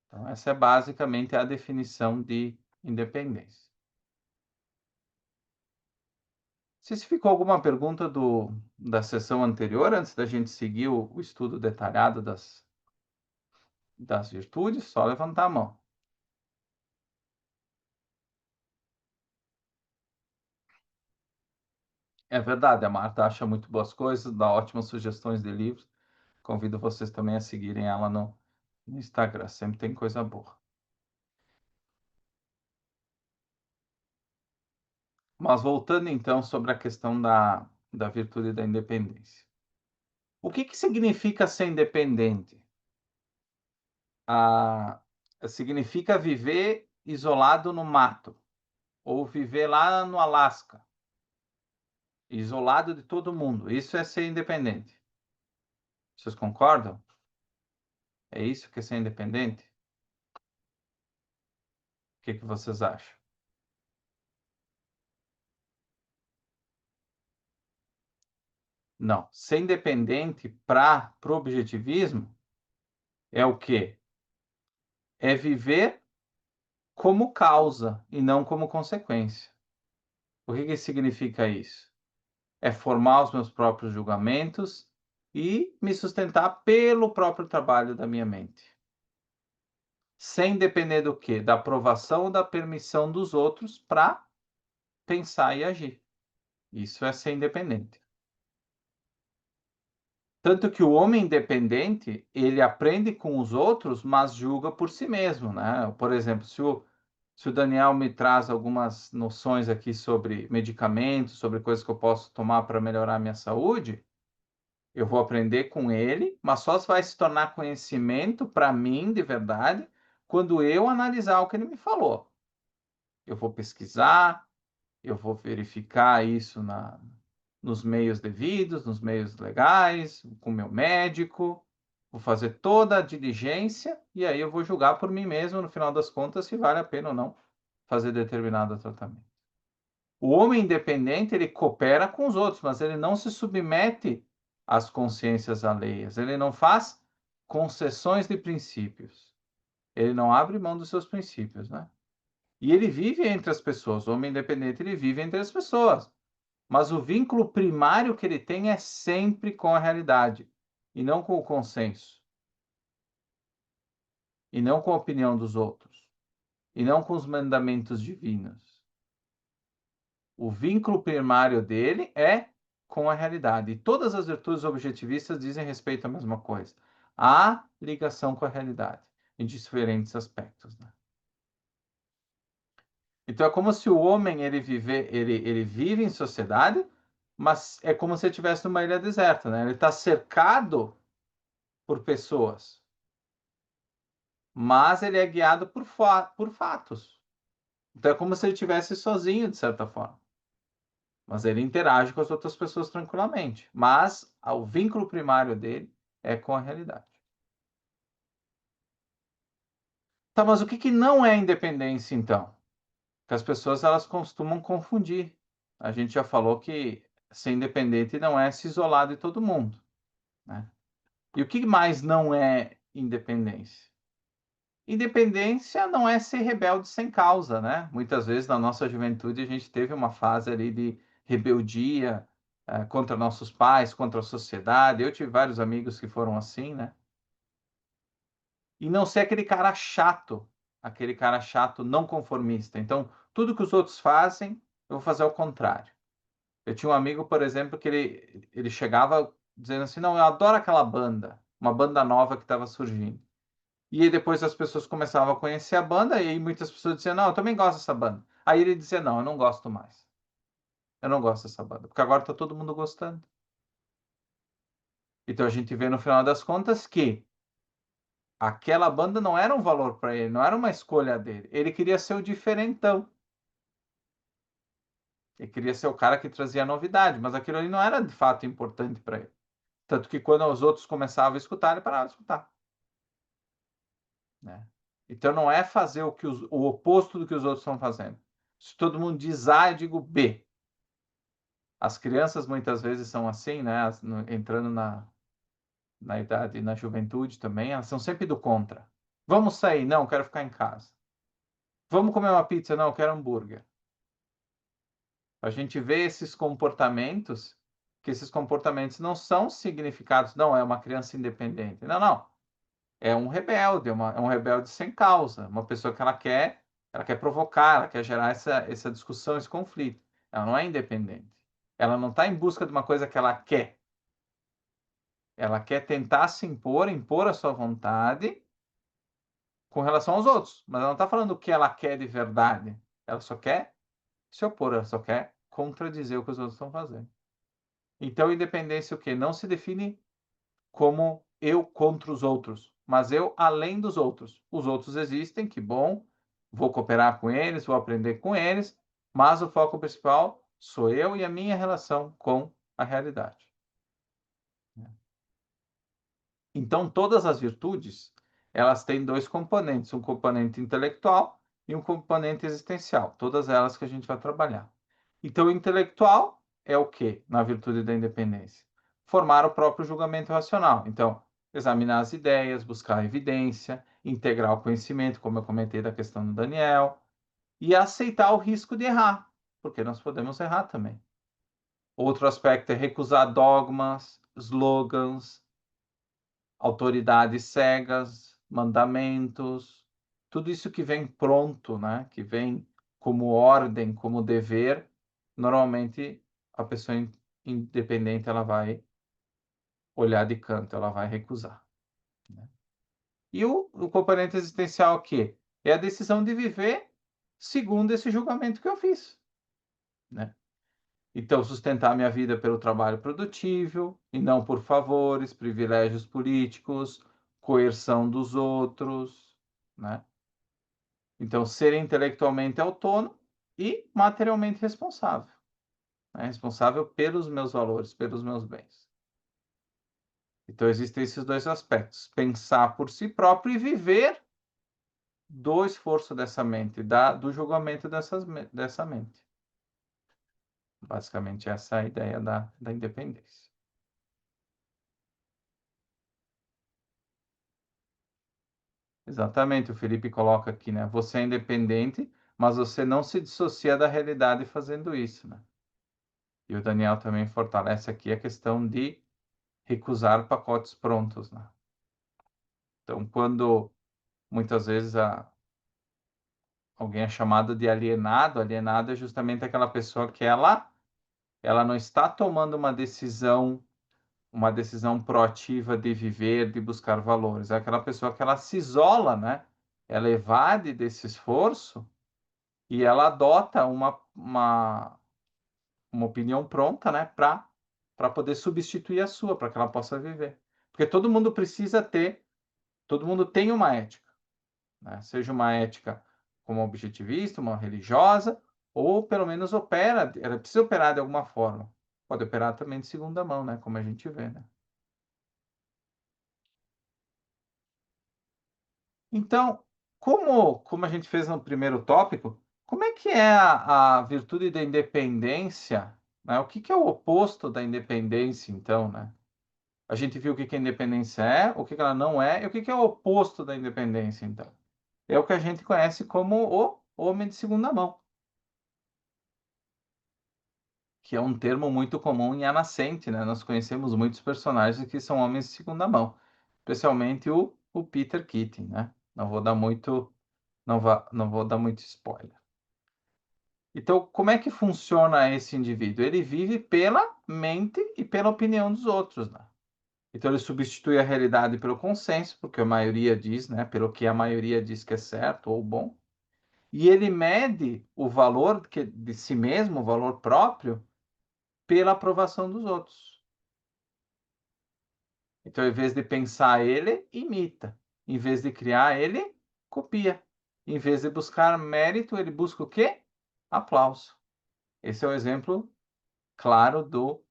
Então, essa é basicamente a definição de independência. Se ficou alguma pergunta da sessão anterior, antes da gente seguir o estudo detalhado das virtudes, só levantar a mão. É verdade, a Marta acha muito boas coisas, dá ótimas sugestões de livros. Convido vocês também a seguirem ela no Instagram, sempre tem coisa boa. Mas voltando então sobre a questão da virtude da independência. O que significa ser independente? Ah, significa viver isolado no mato, ou viver lá no Alasca, isolado de todo mundo. Isso é ser independente. Vocês concordam? É isso que é ser independente? O que vocês acham? Não. Ser independente para o objetivismo é o quê? É viver como causa e não como consequência. O que significa isso? É formar os meus próprios julgamentos e me sustentar pelo próprio trabalho da minha mente. Sem depender do quê? Da aprovação ou da permissão dos outros para pensar e agir. Isso é ser independente. Tanto que o homem independente, ele aprende com os outros, mas julga por si mesmo, né? Por exemplo, se o Daniel me traz algumas noções aqui sobre medicamentos, sobre coisas que eu posso tomar para melhorar a minha saúde, eu vou aprender com ele, mas só vai se tornar conhecimento para mim, de verdade, quando eu analisar o que ele me falou. Eu vou pesquisar, eu vou verificar isso nos meios devidos, nos meios legais, com o meu médico, vou fazer toda a diligência e aí eu vou julgar por mim mesmo, no final das contas, se vale a pena ou não fazer determinado tratamento. O homem independente, ele coopera com os outros, mas ele não se submete às consciências alheias, ele não faz concessões de princípios, ele não abre mão dos seus princípios, né? E ele vive entre as pessoas, o homem independente, ele vive entre as pessoas, mas o vínculo primário que ele tem é sempre com a realidade, e não com o consenso, e não com a opinião dos outros, e não com os mandamentos divinos. O vínculo primário dele é com a realidade. E todas as virtudes objetivistas dizem respeito à mesma coisa. Há ligação com a realidade, em diferentes aspectos, né? Então é como se o homem ele vive em sociedade, mas é como se ele estivesse numa ilha deserta, né? Ele está cercado por pessoas, mas ele é guiado por fatos. Então é como se ele estivesse sozinho, de certa forma. Mas ele interage com as outras pessoas tranquilamente. Mas o vínculo primário dele é com a realidade. Tá, mas o que não é independência, então? Que as pessoas elas costumam confundir. A gente já falou que ser independente não é se isolar de todo mundo, né? E o que mais não é independência? Independência não é ser rebelde sem causa, né? Muitas vezes na nossa juventude a gente teve uma fase ali de rebeldia, contra nossos pais, contra a sociedade. Eu tive vários amigos que foram assim, né? E não ser aquele cara chato não conformista. Então, tudo que os outros fazem, eu vou fazer ao contrário. Eu tinha um amigo, por exemplo, que ele chegava dizendo assim: não, eu adoro aquela banda, uma banda nova que estava surgindo. E aí depois as pessoas começavam a conhecer a banda, e aí muitas pessoas diziam: não, eu também gosto dessa banda. Aí ele dizia: não, eu não gosto mais. Eu não gosto dessa banda, porque agora está todo mundo gostando. Então a gente vê no final das contas que aquela banda não era um valor para ele, não era uma escolha dele. Ele queria ser o diferentão. Ele queria ser o cara que trazia novidade, mas aquilo ali não era de fato importante para ele. Tanto que quando os outros começavam a escutar, ele parava de escutar, né? Então não é fazer o oposto do que os outros estão fazendo. Se todo mundo diz A, eu digo B. As crianças muitas vezes são assim, né? Entrando na idade, na juventude também, elas são sempre do contra. Vamos sair? Não, quero ficar em casa. Vamos comer uma pizza? Não, quero hambúrguer. A gente vê esses comportamentos, que esses comportamentos não são significados, não, é uma criança independente. Não, não. É um rebelde, é um rebelde sem causa, uma pessoa que ela quer provocar, ela quer gerar essa discussão, esse conflito. Ela não é independente. Ela não está em busca de uma coisa que ela quer. Ela quer tentar se impor, impor a sua vontade com relação aos outros. Mas ela não está falando o que ela quer de verdade. Ela só quer se opor, ela só quer contradizer o que os outros estão fazendo. Então, independência o quê? Não se define como eu contra os outros, mas eu além dos outros. Os outros existem, que bom, vou cooperar com eles, vou aprender com eles, mas o foco principal sou eu e a minha relação com a realidade. Então, todas as virtudes, elas têm dois componentes, um componente intelectual e um componente existencial, todas elas que a gente vai trabalhar. Então, o intelectual é o quê na virtude da independência? Formar o próprio julgamento racional. Então, examinar as ideias, buscar evidência, integrar o conhecimento, como eu comentei da questão do Daniel, e aceitar o risco de errar, porque nós podemos errar também. Outro aspecto é recusar dogmas, slogans, autoridades cegas, mandamentos, tudo isso que vem pronto, né? Que vem como ordem, como dever, normalmente a pessoa independente ela vai olhar de canto, ela vai recusar, né? E o componente existencial que é a decisão de viver segundo esse julgamento que eu fiz, né? Então, sustentar minha vida pelo trabalho produtivo e não por favores, privilégios políticos, coerção dos outros, né? Então, ser intelectualmente autônomo e materialmente responsável, né? Responsável pelos meus valores, pelos meus bens. Então, existem esses dois aspectos: pensar por si próprio e viver do esforço dessa mente, do julgamento dessa mente. Basicamente, essa é a ideia da independência. Exatamente, o Felipe coloca aqui, né? Você é independente, mas você não se dissocia da realidade fazendo isso, né? E o Daniel também fortalece aqui a questão de recusar pacotes prontos, né? Então, quando muitas vezes alguém é chamado de alienado, alienado é justamente aquela pessoa que ela não está tomando uma decisão proativa de viver, de buscar valores. É aquela pessoa que ela se isola, né? Ela evade desse esforço e ela adota uma opinião pronta, né, para poder substituir a sua, para que ela possa viver. Porque todo mundo tem uma ética, né? Seja uma ética como objetivista, uma religiosa, ou pelo menos ela precisa operar de alguma forma. Pode operar também de segunda mão, né, como a gente vê, né? Então, como a gente fez no primeiro tópico, como é que é a virtude da independência, né? O que é o oposto da independência, então, né? A gente viu o que que a independência é, o que que ela não é, e o que que é o oposto da independência, então. É o que a gente conhece como o homem de segunda mão, que é um termo muito comum em A Nascente, né? Nós conhecemos muitos personagens que são homens de segunda mão, especialmente o Peter Keating, né? Não vou dar muito spoiler. Então, como é que funciona esse indivíduo? Ele vive pela mente e pela opinião dos outros, né? Então, ele substitui a realidade pelo consenso, porque a maioria diz, né? Pelo que a maioria diz que é certo ou bom. E ele mede o valor de si mesmo, o valor próprio, pela aprovação dos outros. Então, em vez de pensar, ele imita. Em vez de criar, ele copia. Em vez de buscar mérito, ele busca o quê? Aplauso. Esse é o exemplo claro do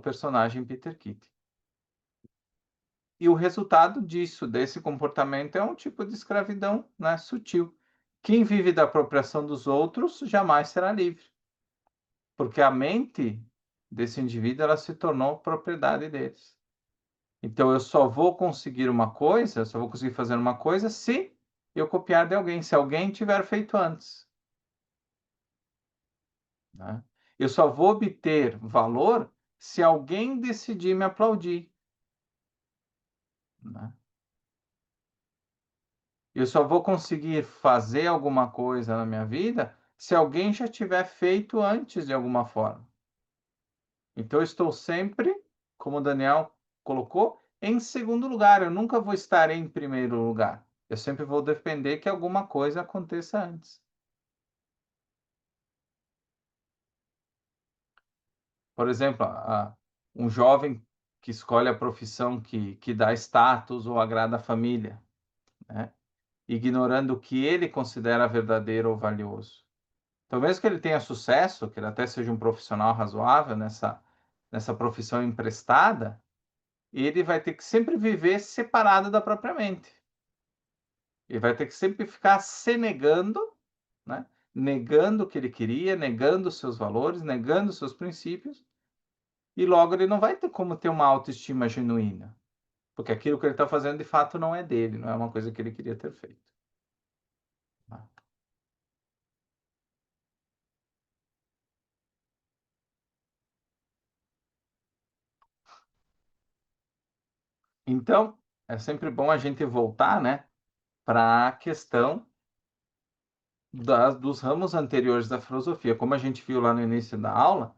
personagem Peter Kitt. E o resultado disso, desse comportamento, é um tipo de escravidão, né, sutil. Quem vive da apropriação dos outros jamais será livre, porque a mente desse indivíduo ela se tornou propriedade deles. Então eu só vou conseguir uma coisa, só vou conseguir fazer uma coisa se eu copiar de alguém, se alguém tiver feito antes, né? Eu só vou obter valor se alguém decidir me aplaudir, né? Eu só vou conseguir fazer alguma coisa na minha vida se alguém já tiver feito antes de alguma forma. Então eu estou sempre, como o Daniel colocou, em segundo lugar. Eu nunca vou estar em primeiro lugar. Eu sempre vou depender que alguma coisa aconteça antes. Por exemplo, um jovem que escolhe a profissão que dá status ou agrada a família, né? Ignorando o que ele considera verdadeiro ou valioso. Então, mesmo que ele tenha sucesso, que ele até seja um profissional razoável nessa profissão emprestada, ele vai ter que sempre viver separado da própria mente. Ele vai ter que sempre ficar se negando, né? Negando o que ele queria, negando os seus valores, negando os seus princípios, e logo ele não vai ter como ter uma autoestima genuína, porque aquilo que ele está fazendo de fato não é dele, não é uma coisa que ele queria ter feito. Tá? Então, é sempre bom a gente voltar, né, para a questão dos ramos anteriores da filosofia. Como a gente viu lá no início da aula,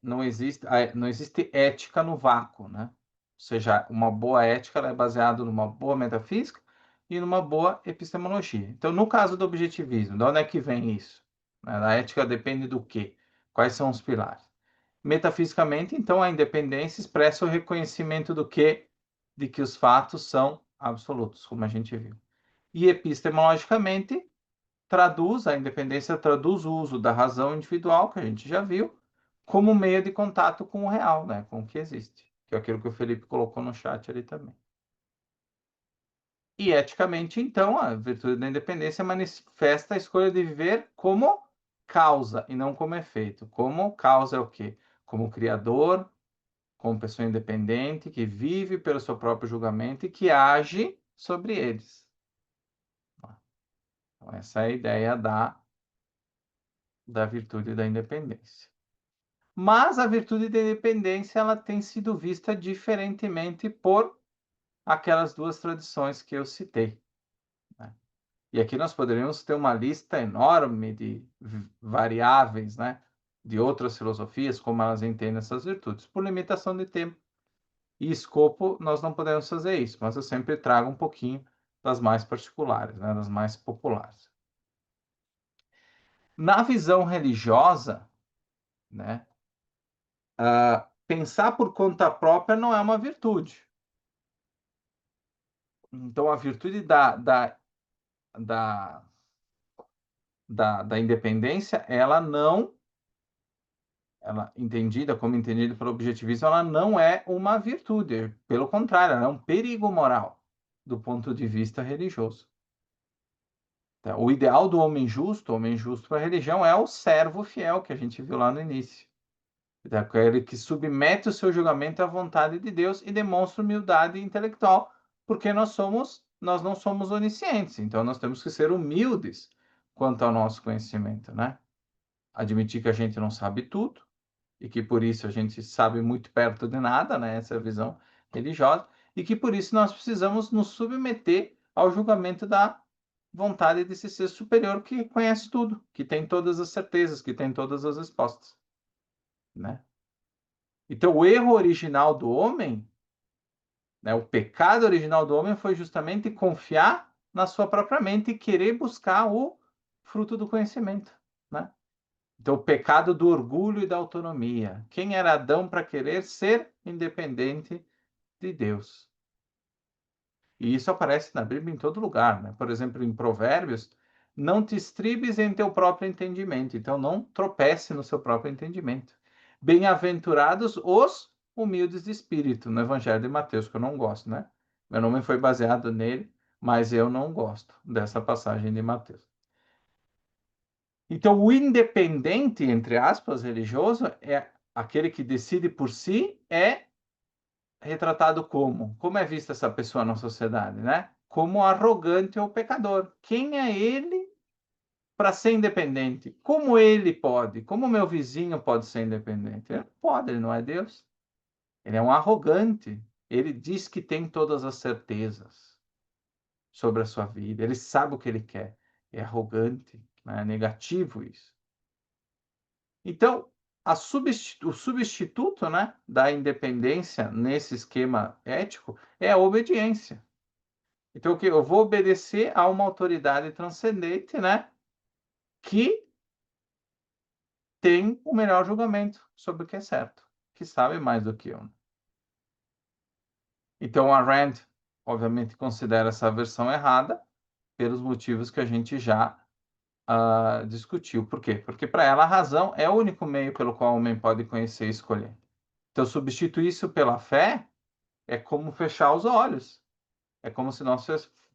não existe ética no vácuo, né? Ou seja, uma boa ética ela é baseada numa boa metafísica e numa boa epistemologia. Então, no caso do objetivismo, de onde é que vem isso? A ética depende do quê? Quais são os pilares? Metafisicamente, então, a independência expressa o reconhecimento do quê? De que os fatos são absolutos, como a gente viu. E epistemologicamente, a independência traduz o uso da razão individual, que a gente já viu, como meio de contato com o real, né, com o que existe, que é aquilo que o Felipe colocou no chat ali também. E eticamente, então, a virtude da independência manifesta a escolha de viver como causa e não como efeito. Como causa é o quê? Como criador, como pessoa independente, que vive pelo seu próprio julgamento e que age sobre eles. Então, essa é a ideia da virtude da independência. Mas a virtude da independência ela tem sido vista diferentemente por aquelas duas tradições que eu citei, né? E aqui nós poderíamos ter uma lista enorme de variáveis, né, de outras filosofias, como elas entendem essas virtudes. Por limitação de tempo e escopo, nós não podemos fazer isso, mas eu sempre trago um pouquinho das mais particulares, né, das mais populares. Na visão religiosa, né, pensar por conta própria não é uma virtude. Então, a virtude da, da independência, ela não, ela entendida como entendida pelo objetivismo, ela não é uma virtude. Pelo contrário, ela é um perigo moral do ponto de vista religioso. Então, o ideal do homem justo para a religião, é o servo fiel que a gente viu lá no início. É aquele que submete o seu julgamento à vontade de Deus e demonstra humildade intelectual, porque nós não somos oniscientes, então nós temos que ser humildes quanto ao nosso conhecimento, né? Admitir que a gente não sabe tudo e que por isso a gente sabe muito perto de nada, né? Essa é a visão religiosa, e que por isso nós precisamos nos submeter ao julgamento da vontade desse ser superior que conhece tudo, que tem todas as certezas, que tem todas as respostas, né? Então, o erro original do homem, né, o pecado original do homem foi justamente confiar na sua própria mente e querer buscar o fruto do conhecimento, né? Então, o pecado do orgulho e da autonomia. Quem era Adão para querer ser independente de Deus? E isso aparece na Bíblia em todo lugar, né? Por exemplo, em Provérbios, não te estribes em teu próprio entendimento. Então, não tropece no seu próprio entendimento. Bem-aventurados os humildes de espírito, no Evangelho de Mateus, que eu não gosto, né? Meu nome foi baseado nele, mas eu não gosto dessa passagem de Mateus. Então, o independente, entre aspas, religioso, é aquele que decide por si, é retratado como? Como é vista essa pessoa na sociedade, né? Como arrogante ou pecador. Quem é ele para ser independente? Como ele pode? Como meu vizinho pode ser independente? Ele não pode, ele não é Deus. Ele é um arrogante. Ele diz que tem todas as certezas sobre a sua vida. Ele sabe o que ele quer. É arrogante, né? É negativo isso. Então, o substituto, né, da independência nesse esquema ético é a obediência. Então, o que eu vou obedecer a uma autoridade transcendente, né, que tem o melhor julgamento sobre o que é certo, que sabe mais do que eu. Então, a Rand, obviamente, considera essa versão errada pelos motivos que a gente já discutiu. Por quê? Porque para ela a razão é o único meio pelo qual o homem pode conhecer e escolher. Então, substituir isso pela fé é como fechar os olhos. É como se nós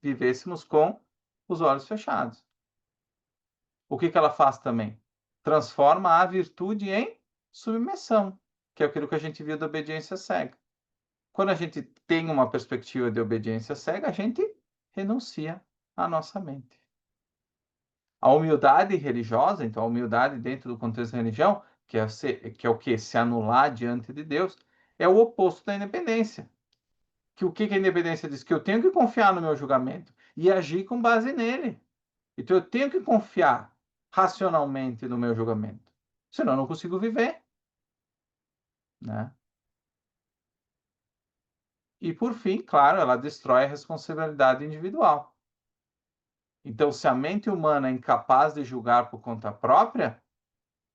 vivêssemos com os olhos fechados. O que ela faz também? Transforma a virtude em submissão, que é aquilo que a gente viu da obediência cega. Quando a gente tem uma perspectiva de obediência cega, a gente renuncia à nossa mente. A humildade religiosa, então a humildade dentro do contexto da religião, que é o que? Se anular diante de Deus, é o oposto da independência. Que o que a independência diz? Que eu tenho que confiar no meu julgamento e agir com base nele. Então eu tenho que confiar racionalmente no meu julgamento. Senão eu não consigo viver, né? E por fim, claro, ela destrói a responsabilidade individual. Então, se a mente humana é incapaz de julgar por conta própria,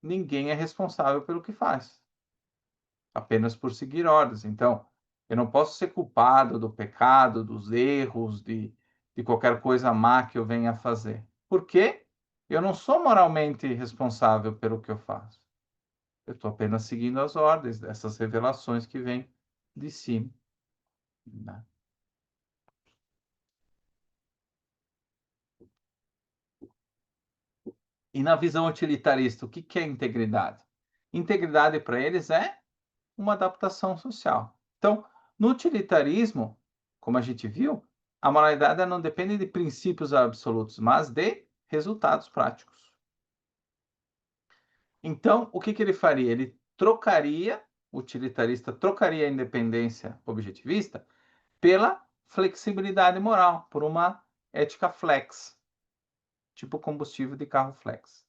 ninguém é responsável pelo que faz, apenas por seguir ordens. Então, eu não posso ser culpado do pecado, dos erros, de qualquer coisa má que eu venha a fazer. Por quê? Eu não sou moralmente responsável pelo que eu faço. Eu estou apenas seguindo as ordens dessas revelações que vêm de cima, né? E na visão utilitarista, o que é integridade? Integridade para eles é uma adaptação social. Então, no utilitarismo, como a gente viu, a moralidade não depende de princípios absolutos, mas de resultados práticos. Então, o que ele faria? O utilitarista trocaria a independência objetivista pela flexibilidade moral, por uma ética flex, tipo combustível de carro flex.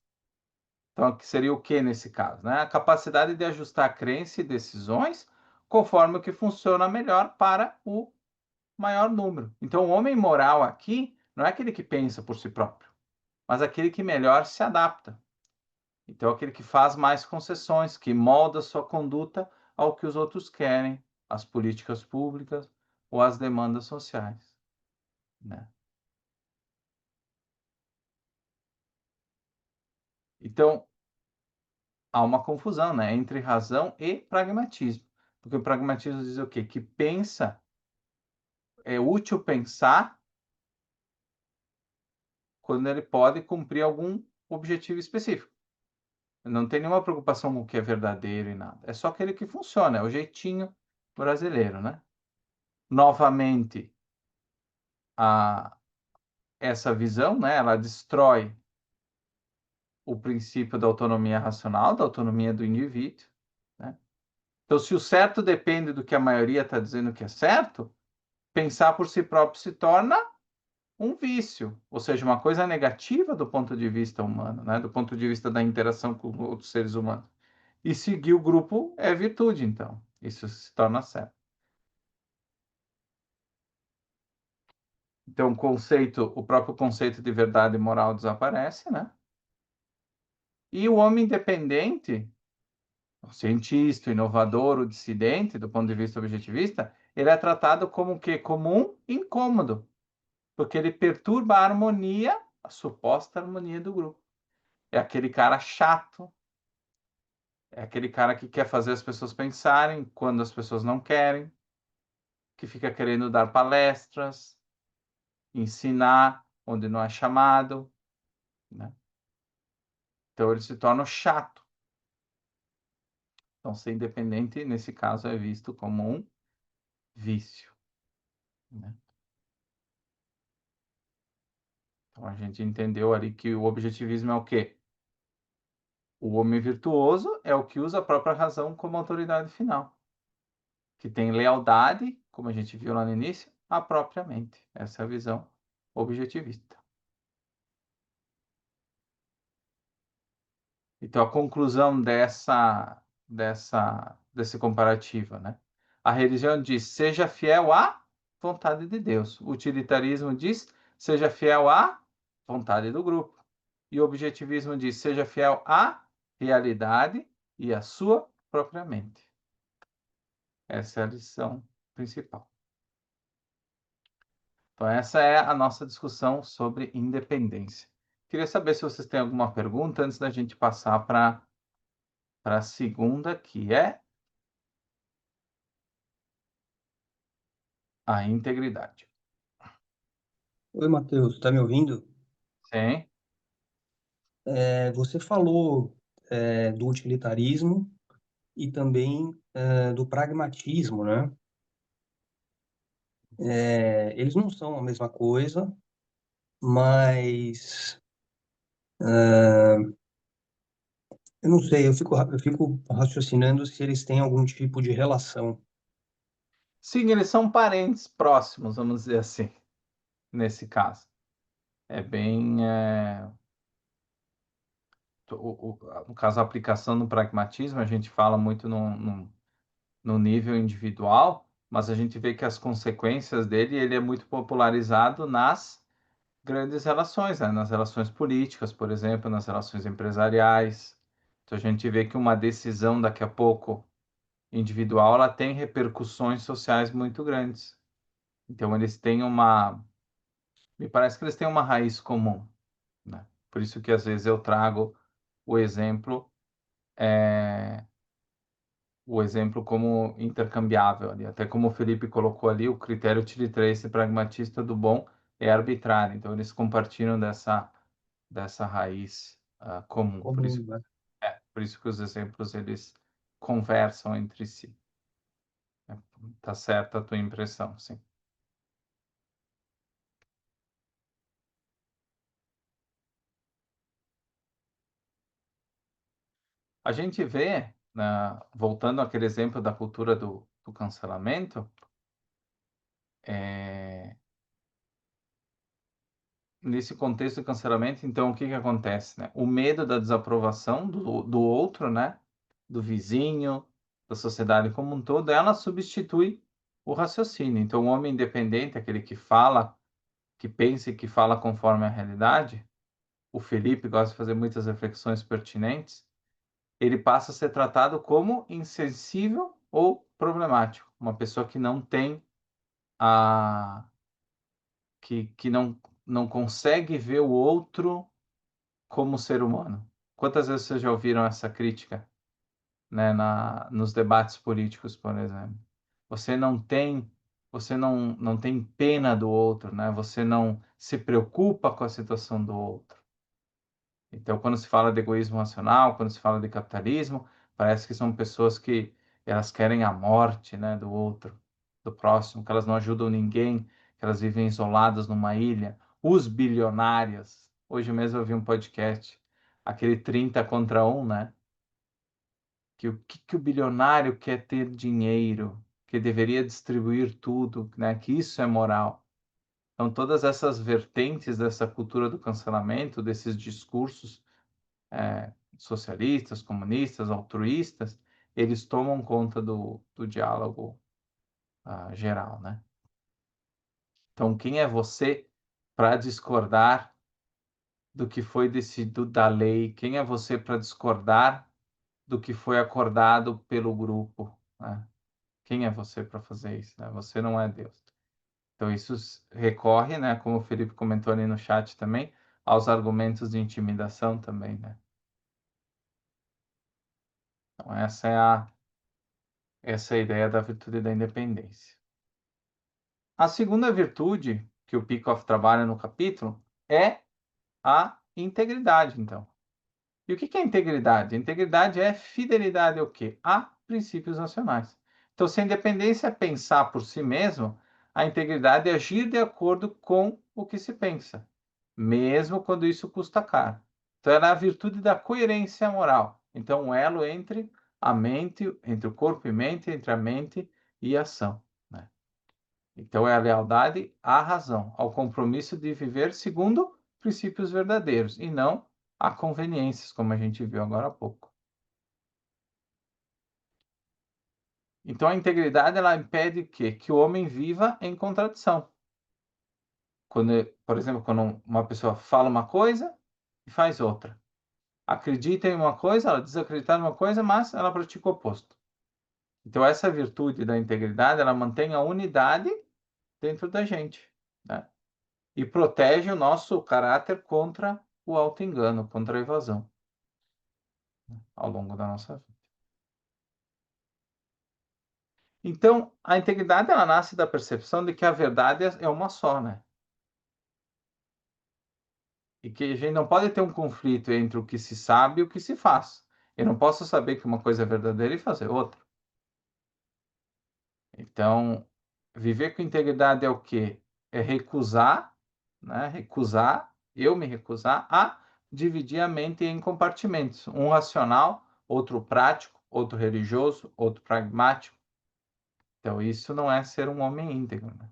Então, que seria o que nesse caso, né? A capacidade de ajustar a crença e decisões conforme o que funciona melhor para o maior número. Então, o homem moral aqui não é aquele que pensa por si próprio, mas aquele que melhor se adapta. Então, aquele que faz mais concessões, que molda sua conduta ao que os outros querem, as políticas públicas ou as demandas sociais, né? Então, há uma confusão, né, entre razão e pragmatismo. Porque o pragmatismo diz o quê? Que é útil pensar quando ele pode cumprir algum objetivo específico. Não tem nenhuma preocupação com o que é verdadeiro e nada. É só aquele que funciona, é o jeitinho brasileiro, né? Novamente, essa visão, né, ela destrói o princípio da autonomia racional, da autonomia do indivíduo, né? Então, se o certo depende do que a maioria está dizendo que é certo, pensar por si próprio se torna um vício, ou seja, uma coisa negativa do ponto de vista humano, né? Do ponto de vista da interação com outros seres humanos. E seguir o grupo é virtude, então. Isso se torna certo. Então, o próprio conceito de verdade e moral desaparece, né? E o homem independente, o cientista, o inovador, o dissidente, do ponto de vista objetivista, ele é tratado como o quê? Como um incômodo, porque ele perturba a harmonia, a suposta harmonia do grupo. É aquele cara chato, é aquele cara que quer fazer as pessoas pensarem quando as pessoas não querem, que fica querendo dar palestras, ensinar onde não é chamado, né? Então ele se torna chato. Então ser independente, nesse caso, é visto como um vício, né? Então a gente entendeu ali que o objetivismo é o quê? O homem virtuoso é o que usa a própria razão como autoridade final, que tem lealdade, como a gente viu lá no início, à própria mente. Essa é a visão objetivista. Então, a conclusão desse comparativo, né? A religião diz, seja fiel à vontade de Deus. O utilitarismo diz, seja fiel à vontade do grupo. E o objetivismo diz, seja fiel à realidade e à sua própria mente. Essa é a lição principal. Então, essa é a nossa discussão sobre independência. Queria saber se vocês têm alguma pergunta antes da gente passar para a segunda, que é a integridade. Oi, Matheus, tá me ouvindo? Sim, Você falou do utilitarismo e também do pragmatismo, né? Eles não são a mesma coisa, mas eu não sei, eu fico raciocinando se eles têm algum tipo de relação. sim, eles são parentes próximos, vamos dizer assim, nesse caso. É bem, no caso, a aplicação do pragmatismo, a gente fala muito no nível individual, mas a gente vê que as consequências dele, ele é muito popularizado nas grandes relações, né? Nas relações políticas, por exemplo, nas relações empresariais. Então, a gente vê que uma decisão, daqui a pouco, individual, ela tem repercussões sociais muito grandes. Então, eles têm me parece que eles têm uma raiz comum, né? Por isso que às vezes eu trago o exemplo, é, o exemplo como intercambiável ali. Até como o Felipe colocou ali, o critério utilitarista e pragmatista do bom é arbitrário. Então, eles compartilham dessa raiz comum. Comum, né? Por isso que os exemplos, eles conversam entre si. Né? Tá certa a tua impressão, sim. A gente vê, voltando àquele exemplo da cultura do cancelamento, é, nesse contexto de cancelamento, então, o que que acontece, né? O medo da desaprovação do outro, né? Do vizinho, da sociedade como um todo, ela substitui o raciocínio. Então, o homem independente, aquele que fala, que pensa e que fala conforme a realidade, o Felipe gosta de fazer muitas reflexões pertinentes, ele passa a ser tratado como insensível ou problemático, uma pessoa que não tem a que não consegue ver o outro como ser humano. Quantas vezes vocês já ouviram essa crítica, né, nos debates políticos, por exemplo? Você não tem você não tem pena do outro, né? Você não se preocupa com a situação do outro. Então, quando se fala de egoísmo racional, quando se fala de capitalismo, parece que são pessoas que elas querem a morte, né, do outro, do próximo, que elas não ajudam ninguém, que elas vivem isoladas numa ilha. Os bilionários. Hoje mesmo eu vi um podcast, aquele 30 contra 1, né? Que o que o bilionário quer ter dinheiro, que deveria distribuir tudo, né? Que isso é moral. Então, todas essas vertentes dessa cultura do cancelamento, desses discursos socialistas, comunistas, altruístas, eles tomam conta do diálogo geral, né? Então, quem é você para discordar do que foi decidido da lei? Quem é você para discordar do que foi acordado pelo grupo, né? Quem é você para fazer isso, né? Você não é Deus. Então, isso recorre, né, como o Felipe comentou ali no chat também, aos argumentos de intimidação também, né? Então, essa é a ideia da virtude da independência. A segunda virtude que o Peikoff trabalha no capítulo é a integridade, então. E o que é integridade? Integridade é fidelidade ao quê? A princípios racionais. Então, se a independência é pensar por si mesmo, a integridade é agir de acordo com o que se pensa, mesmo quando isso custa caro. Então, ela é a virtude da coerência moral. Então, um elo entre a mente, entre o corpo e mente, entre a mente e a ação, né? Então, é a lealdade à razão, ao compromisso de viver segundo princípios verdadeiros e não a conveniências, como a gente viu agora há pouco. Então, a integridade ela impede que o homem viva em contradição. Quando, por exemplo, quando uma pessoa fala uma coisa e faz outra. Acredita em uma coisa, ela desacredita em uma coisa, mas ela pratica o oposto. Então, essa virtude da integridade, ela mantém a unidade dentro da gente, né? E protege o nosso caráter contra o auto-engano, contra a evasão, né, ao longo da nossa vida. Então, a integridade ela nasce da percepção de que a verdade é uma só, né? E que a gente não pode ter um conflito entre o que se sabe e o que se faz. Eu não posso saber que uma coisa é verdadeira e fazer outra. Então, viver com integridade é o quê? É recusar, né? Eu me recusar a dividir a mente em compartimentos. Um racional, outro prático, outro religioso, outro pragmático. Então, isso não é ser um homem íntegro, né?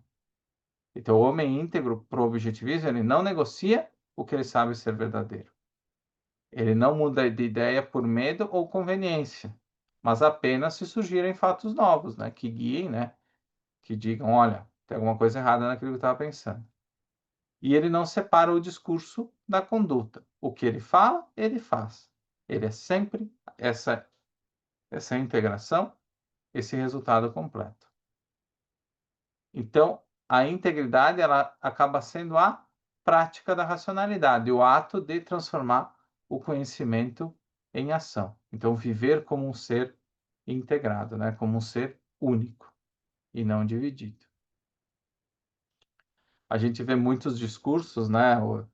Então, o homem íntegro, pro objetivismo, ele não negocia o que ele sabe ser verdadeiro. Ele não muda de ideia por medo ou conveniência, mas apenas se surgirem fatos novos, né? Que guiem, né? Que digam, olha, tem alguma coisa errada naquilo que eu estava pensando. E ele não separa o discurso da conduta. O que ele fala, ele faz. Ele é sempre essa integração, esse resultado completo. Então, a integridade ela acaba sendo a prática da racionalidade, o ato de transformar o conhecimento em ação. Então, viver como um ser integrado, né? Como um ser único e não dividido. A gente vê muitos discursos, né? Eu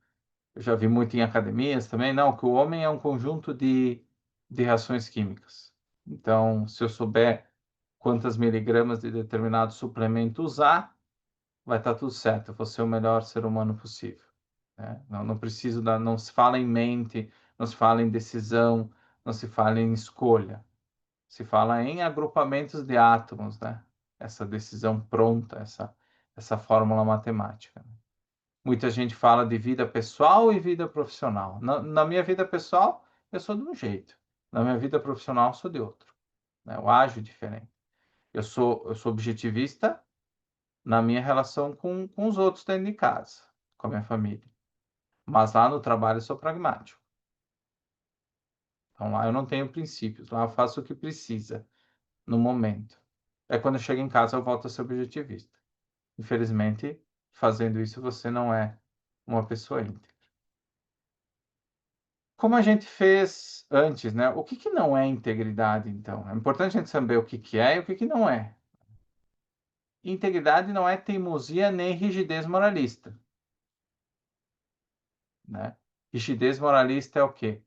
já vi muito em academias também, não, que o homem é um conjunto de reações químicas. Então, se eu souber quantas miligramas de determinado suplemento usar, vai estar tudo certo, eu vou ser o melhor ser humano possível, né? Não preciso não se fala em mente, não se fala em decisão, não se fala em escolha, se fala em agrupamentos de átomos, né? Essa decisão pronta, essa fórmula matemática, né? Muita gente fala de vida pessoal e vida profissional. Na minha vida pessoal, eu sou de um jeito. Na minha vida profissional, eu sou de outro, né? Eu ajo diferente. Eu sou objetivista na minha relação com os outros dentro de casa, com a minha família. Mas lá no trabalho eu sou pragmático. Então lá eu não tenho princípios, lá eu faço o que precisa no momento. É quando eu chego em casa eu volto a ser objetivista. Infelizmente, fazendo isso você não é uma pessoa íntegra. Como a gente fez antes, né? O que não é integridade, então? É importante a gente saber o que é e o que não é. Integridade não é teimosia nem rigidez moralista, né? Rigidez moralista é o quê?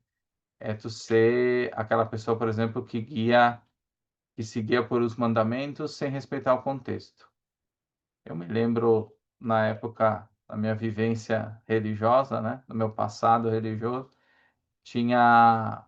É tu ser aquela pessoa, por exemplo, que se guia por os mandamentos sem respeitar o contexto. Eu me lembro, na época da minha vivência religiosa, né, no meu passado religioso, tinha,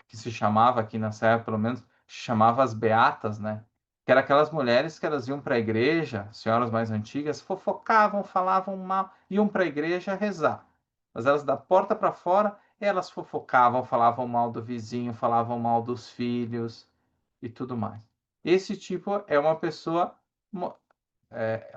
que se chamava aqui na Serra, pelo menos, chamava as beatas, né? Que eram aquelas mulheres que elas iam para a igreja, senhoras mais antigas, fofocavam, falavam mal, iam para a igreja rezar. Mas elas da porta para fora, elas fofocavam, falavam mal do vizinho, falavam mal dos filhos e tudo mais. Esse tipo é uma pessoa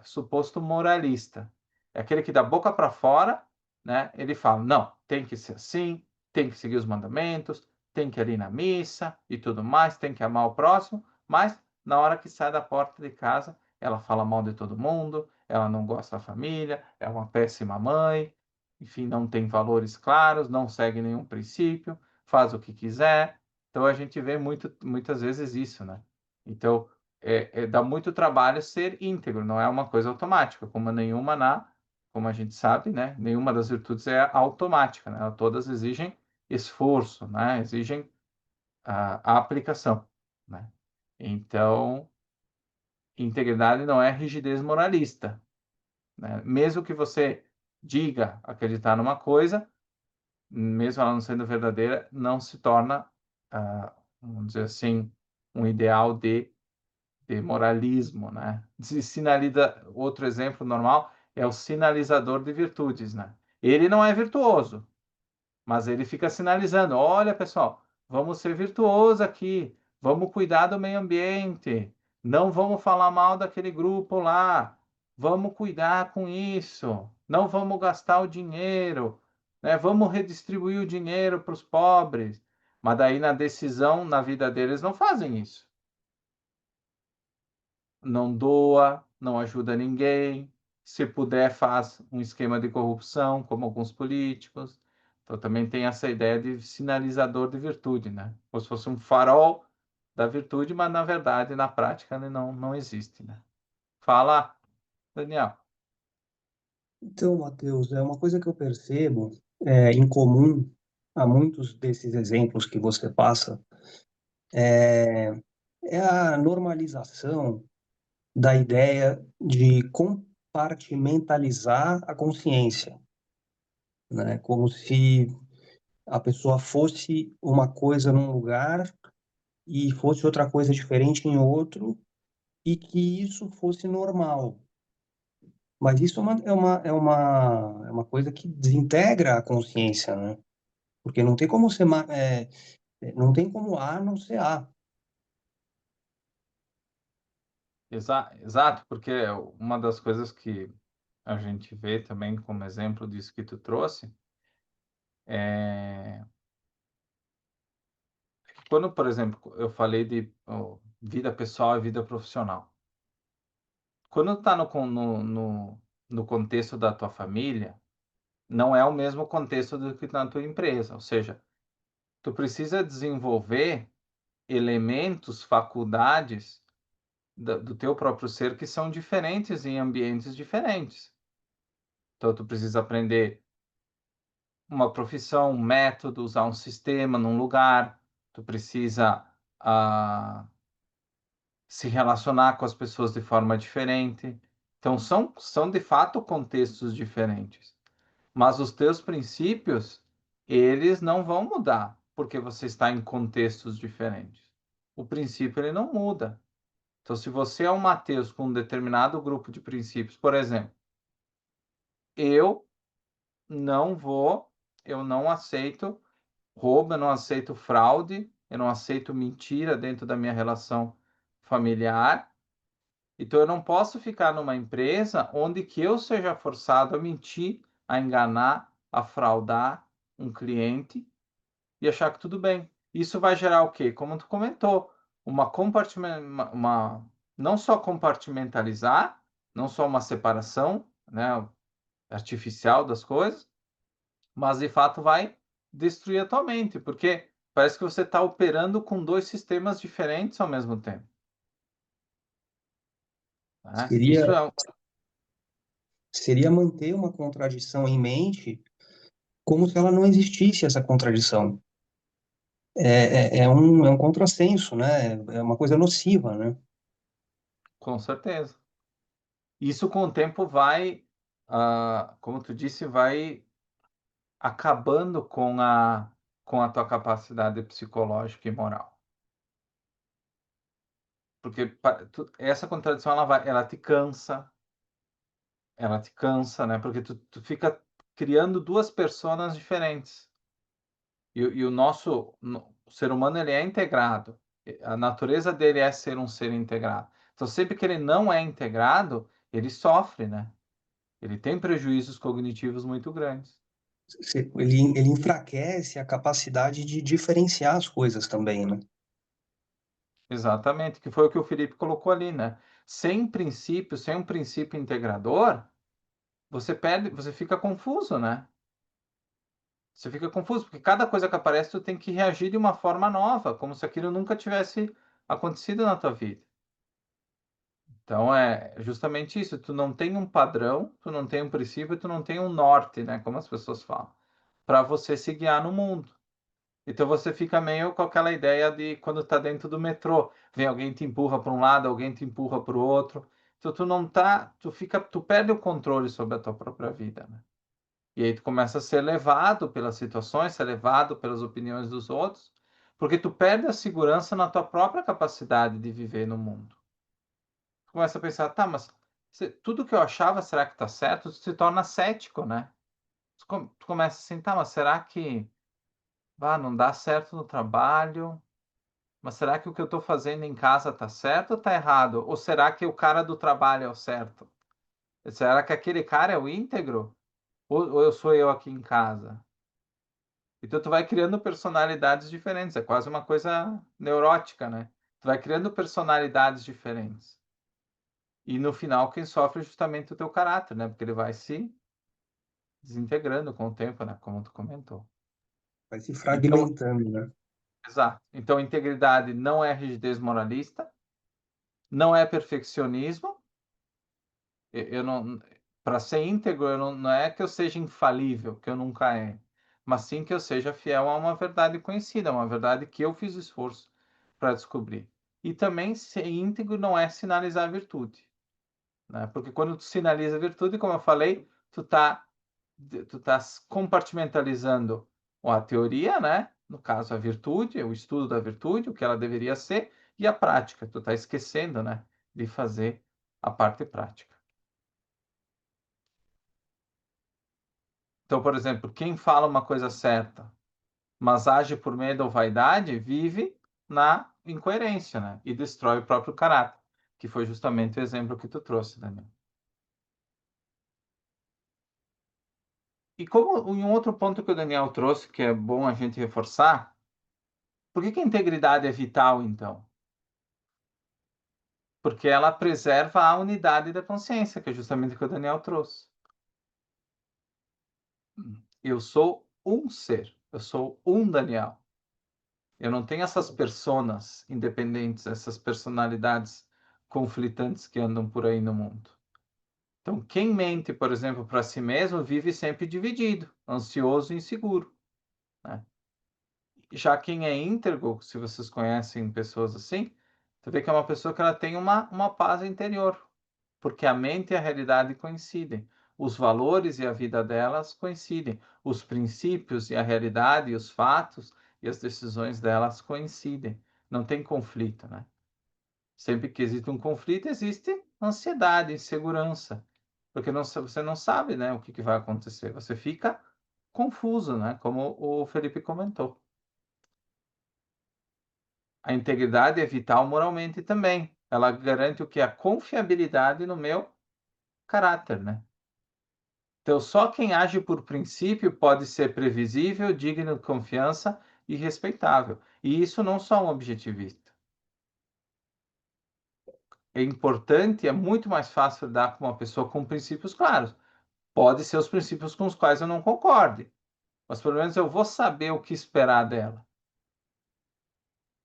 suposto moralista. É aquele que da boca para fora, né, ele fala, não, tem que ser assim, tem que seguir os mandamentos, tem que ir ali na missa e tudo mais, tem que amar o próximo, mas na hora que sai da porta de casa, ela fala mal de todo mundo, ela não gosta da família, é uma péssima mãe, enfim, não tem valores claros, não segue nenhum princípio, faz o que quiser. Então a gente vê muitas vezes isso, né? Então, dá muito trabalho ser íntegro, não é uma coisa automática, como a gente sabe, né? Nenhuma das virtudes é automática, né? Todas exigem esforço, né? Exigem a aplicação, né? Então, integridade não é rigidez moralista, né? Mesmo que você diga acreditar numa coisa, mesmo ela não sendo verdadeira, não se torna, vamos dizer assim, um ideal de moralismo, né? Outro exemplo normal é o sinalizador de virtudes, né? Ele não é virtuoso, mas ele fica sinalizando: olha, pessoal, vamos ser virtuosos aqui, vamos cuidar do meio ambiente, não vamos falar mal daquele grupo lá, vamos cuidar com isso, não vamos gastar o dinheiro, né? Vamos redistribuir o dinheiro para os pobres. Mas daí na decisão, na vida deles, não fazem isso. Não doa, não ajuda ninguém. Se puder, faz um esquema de corrupção, como alguns políticos. Então, também tem essa ideia de sinalizador de virtude, né? Como se fosse um farol da virtude, mas na verdade, na prática, ele não existe, né? Fala, Daniel. Então, Matheus, é uma coisa que eu percebo em comum a muitos desses exemplos que você passa, é, é a normalização da ideia de compartimentalizar a consciência, né? Como se a pessoa fosse uma coisa num lugar e fosse outra coisa diferente em outro, e que isso fosse normal. Mas isso é uma coisa que desintegra a consciência, né? Porque não tem como ser, não tem como A não ser A. Exato, porque uma das coisas que a gente vê também como exemplo disso que tu trouxe é que quando, por exemplo, eu falei de vida pessoal e vida profissional. Quando está no contexto da tua família, não é o mesmo contexto do que na tua empresa. Ou seja, tu precisa desenvolver elementos, faculdades do teu próprio ser que são diferentes em ambientes diferentes. Então, tu precisa aprender uma profissão, um método, usar um sistema num lugar. Tu precisa se relacionar com as pessoas de forma diferente. Então, são de fato contextos diferentes. Mas os teus princípios, eles não vão mudar, porque você está em contextos diferentes. O princípio, ele não muda. Então, se você é um Mateus com um determinado grupo de princípios, por exemplo, eu não vou, eu não aceito roubo, eu não aceito fraude, eu não aceito mentira dentro da minha relação familiar. Então, eu não posso ficar numa empresa onde que eu seja forçado a mentir, a enganar, a fraudar um cliente e achar que tudo bem. Isso vai gerar o quê? Como tu comentou, não só compartimentalizar, não só uma separação, né, artificial das coisas, mas de fato vai destruir a tua mente, porque parece que você está operando com dois sistemas diferentes ao mesmo tempo, né? Seria, seria manter uma contradição em mente como se ela não existisse essa contradição. É um contrassenso, né? É uma coisa nociva, né? Com certeza. Isso com o tempo vai, como tu disse, vai acabando com a tua capacidade psicológica e moral. Porque essa contradição ela te cansa, né? Porque tu fica criando duas personas diferentes. E o nosso o ser humano ele é integrado. A natureza dele é ser um ser integrado. Então sempre que ele não é integrado, ele sofre, né? Ele tem prejuízos cognitivos muito grandes. Ele enfraquece a capacidade de diferenciar as coisas também, né? Exatamente, que foi o que o Felipe colocou ali, né? Sem princípio, sem um princípio integrador, você fica confuso, né? Você fica confuso, porque cada coisa que aparece, tu tem que reagir de uma forma nova, como se aquilo nunca tivesse acontecido na tua vida. Então é justamente isso, tu não tem um padrão, tu não tem um princípio, tu não tem um norte, né, como as pessoas falam, para você se guiar no mundo. Então você fica meio com aquela ideia de quando tá dentro do metrô, vem alguém te empurra para um lado, alguém te empurra para o outro. Então tu não tá, tu perde o controle sobre a tua própria vida, né? E aí tu começa a ser levado pelas situações, ser levado pelas opiniões dos outros, porque tu perde a segurança na tua própria capacidade de viver no mundo. Tu começa a pensar, tá, mas tudo que eu achava, será que tá certo? Tu se torna cético, né? Tu começa assim, tá, mas será que não dá certo no trabalho? Mas será que o que eu estou fazendo em casa tá certo ou tá errado? Ou será que o cara do trabalho é o certo? Será que aquele cara é o íntegro? Ou eu sou eu aqui em casa? Então tu vai criando personalidades diferentes, é quase uma coisa neurótica, né? Tu vai criando personalidades diferentes. E no final quem sofre é justamente o teu caráter, né? Porque ele vai se desintegrando com o tempo, né? Como tu comentou. Vai se Então, fragmentando, né? exato. Então integridade não é rigidez moralista, não é perfeccionismo. Eu não, para ser íntegro, eu não é que eu seja infalível, que eu nunca é, mas sim que eu seja fiel a uma verdade conhecida, uma verdade que eu fiz esforço para descobrir. E também ser íntegro não é sinalizar virtude, né? Porque quando tu sinaliza virtude, como eu falei, tu tá compartimentalizando a teoria, né? No caso, a virtude, o estudo da virtude, o que ela deveria ser, e a prática. Tu tá esquecendo, né? De fazer a parte prática. Então, por exemplo, quem fala uma coisa certa, mas age por medo ou vaidade, vive na incoerência, né? E destrói o próprio caráter, que foi justamente o exemplo que tu trouxe, Daniel. E como em um outro ponto que o Daniel trouxe, que é bom a gente reforçar, por que que a integridade é vital, então? Porque ela preserva a unidade da consciência, que é justamente o que o Daniel trouxe. Eu sou um ser, eu sou um Daniel. Eu não tenho essas personas independentes, essas personalidades conflitantes que andam por aí no mundo. Então, quem mente, por exemplo, para si mesmo, vive sempre dividido, ansioso e inseguro, né? Já quem é íntegro, se vocês conhecem pessoas assim, você vê que é uma pessoa que ela tem uma paz interior, porque a mente e a realidade coincidem. Os valores e a vida delas coincidem. Os princípios e a realidade e os fatos e as decisões delas coincidem. Não tem conflito, né? Sempre que existe um conflito, existe ansiedade, insegurança, porque você não sabe, né, o que vai acontecer. Você fica confuso, né? Como o Felipe comentou. A integridade é vital moralmente também. Ela garante o que? A confiabilidade no meu caráter, né? Então, só quem age por princípio pode ser previsível, digno de confiança e respeitável. E isso não só um objetivista. É importante, é muito mais fácil lidar com uma pessoa com princípios claros. Pode ser os princípios com os quais eu não concorde, mas pelo menos eu vou saber o que esperar dela,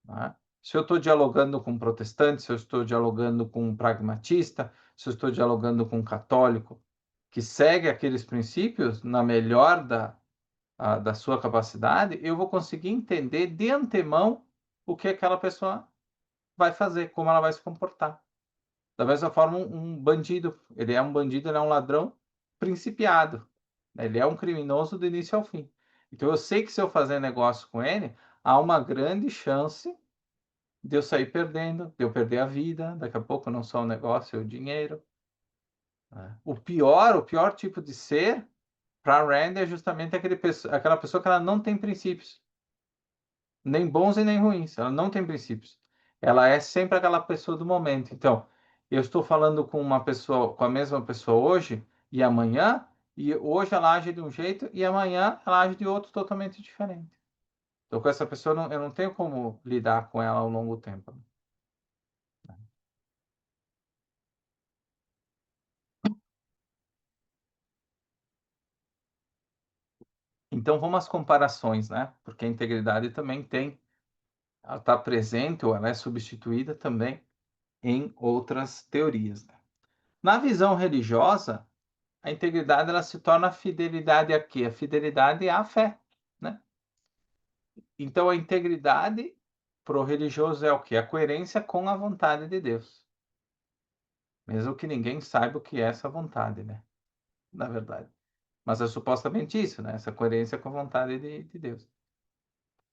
né? Se eu estou dialogando com um protestante, se eu estou dialogando com um pragmatista, se eu estou dialogando com um católico que segue aqueles princípios, na melhor da sua capacidade, eu vou conseguir entender de antemão o que aquela pessoa vai fazer, como ela vai se comportar. Da mesma forma, um bandido, ele é um bandido, ele é um ladrão principiado, né? Ele é um criminoso do início ao fim. Então eu sei que se eu fazer negócio com ele, há uma grande chance de eu sair perdendo, de eu perder a vida, daqui a pouco não só o negócio, é o dinheiro, né? O pior tipo de ser para Rand é justamente aquela pessoa que ela não tem princípios, nem bons e nem ruins, ela não tem princípios. Ela é sempre aquela pessoa do momento. Então, eu estou falando com uma pessoa, com a mesma pessoa hoje e amanhã, e hoje ela age de um jeito e amanhã ela age de outro totalmente diferente. Então, com essa pessoa eu não tenho como lidar com ela ao longo tempo. Então, vamos às comparações, né? Porque a integridade também ela está presente ou ela é substituída também em outras teorias, né? Na visão religiosa, a integridade ela se torna a fidelidade a quê? A fidelidade à fé, né? Então, a integridade para o religioso é o quê? A coerência com a vontade de Deus. Mesmo que ninguém saiba o que é essa vontade, né? Na verdade. Mas é supostamente isso, né? Essa coerência com a vontade de Deus.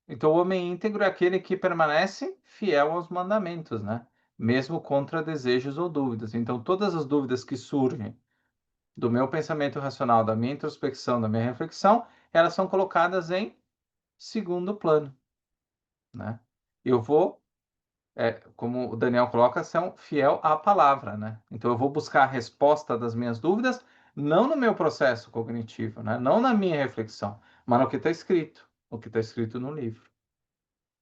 Então, o homem íntegro é aquele que permanece fiel aos mandamentos, né? Mesmo contra desejos ou dúvidas. Então, todas as dúvidas que surgem do meu pensamento racional, da minha introspecção, da minha reflexão, elas são colocadas em segundo plano, né? Eu vou, como o Daniel coloca, ser fiel à palavra, né? Então, eu vou buscar a resposta das minhas dúvidas, não no meu processo cognitivo, né? Não na minha reflexão, mas no que está escrito, o que está escrito no livro,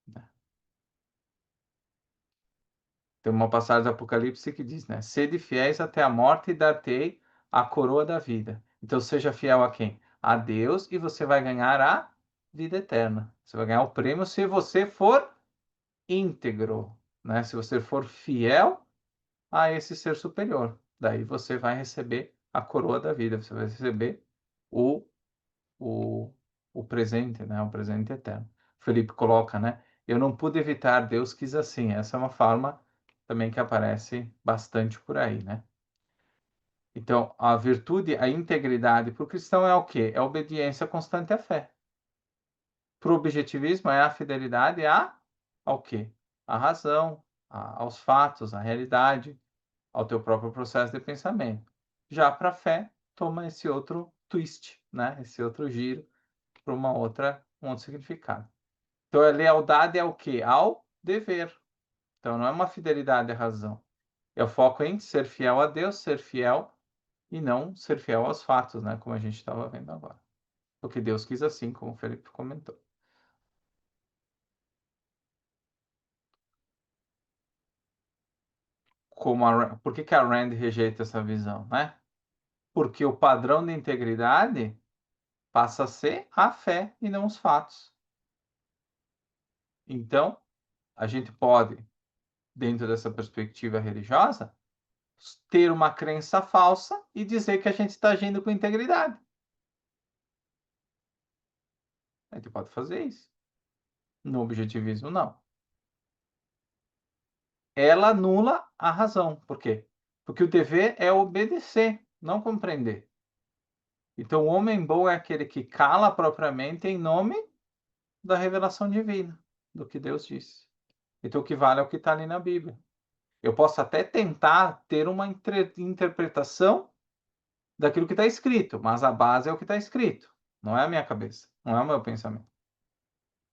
né? Tem uma passagem do Apocalipse que diz, né? Sede fiéis até a morte e dar-te-ei a coroa da vida. Então, seja fiel a quem? A Deus, e você vai ganhar a vida eterna. Você vai ganhar o prêmio se você for íntegro, né? Se você for fiel a esse ser superior. Daí você vai receber a coroa da vida. Você vai receber o, o, o presente, né? O presente eterno. Felipe coloca, né? Eu não pude evitar, Deus quis assim. Essa é uma forma também que aparece bastante por aí, né? Então, a virtude, a integridade para o cristão é o quê? É a obediência constante à fé. Para o objetivismo é a fidelidade ao quê? À razão, aos fatos, à realidade, ao teu próprio processo de pensamento. Já para a fé, toma esse outro twist, né? Esse outro giro para um outro significado. Então, a lealdade é o quê? Ao dever. Então, não é uma fidelidade à razão. É o foco em ser fiel a Deus, ser fiel e não ser fiel aos fatos, né? Como a gente estava vendo agora. Porque Deus quis assim, como o Felipe comentou. Por que que a Rand rejeita essa visão, né? Porque o padrão de integridade passa a ser a fé e não os fatos. Então, a gente pode, dentro dessa perspectiva religiosa, ter uma crença falsa e dizer que a gente está agindo com integridade. A gente pode fazer isso. No objetivismo, não. Ela anula a razão. Por quê? Porque o dever é obedecer, não compreender. Então, o homem bom é aquele que cala propriamente em nome da revelação divina, do que Deus disse. Então, o que vale é o que está ali na Bíblia. Eu posso até tentar ter uma interpretação daquilo que está escrito, mas a base é o que está escrito, não é a minha cabeça, não é o meu pensamento,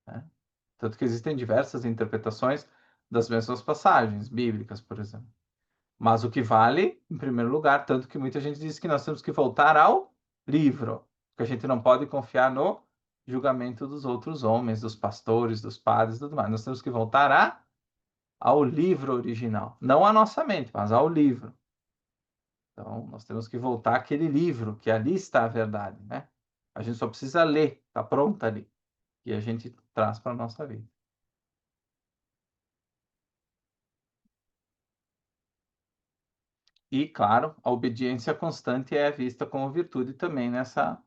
né? Tanto que existem diversas interpretações das mesmas passagens bíblicas, por exemplo. Mas o que vale, em primeiro lugar, tanto que muita gente diz que nós temos que voltar ao livro, que a gente não pode confiar no julgamento dos outros homens, dos pastores, dos padres, tudo mais. Nós temos que voltar ao livro original, não à nossa mente, mas ao livro. Então, nós temos que voltar àquele livro, que ali está a verdade, né? A gente só precisa ler, está pronta ali, e a gente traz para a nossa vida. E, claro, a obediência constante é vista como virtude também nessa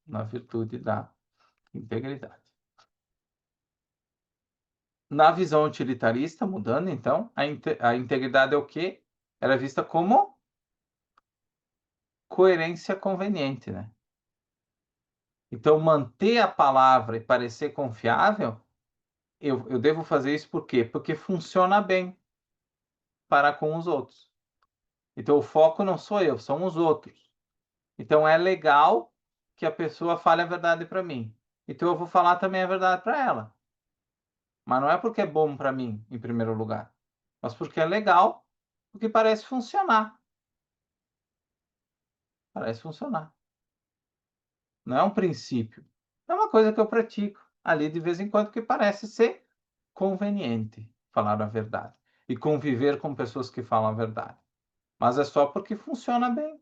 na virtude da integridade. Na visão utilitarista, mudando então, a integridade é o quê? Era vista como coerência conveniente, né? Então, manter a palavra e parecer confiável, eu devo fazer isso por quê? Porque funciona bem para com os outros. Então, o foco não sou eu, são os outros. Então, é legal que a pessoa fale a verdade para mim. Então, eu vou falar também a verdade para ela. Mas não é porque é bom para mim, em primeiro lugar, mas porque é legal, porque parece funcionar. Parece funcionar. Não é um princípio. É uma coisa que eu pratico ali de vez em quando, que parece ser conveniente falar a verdade e conviver com pessoas que falam a verdade. Mas é só porque funciona bem.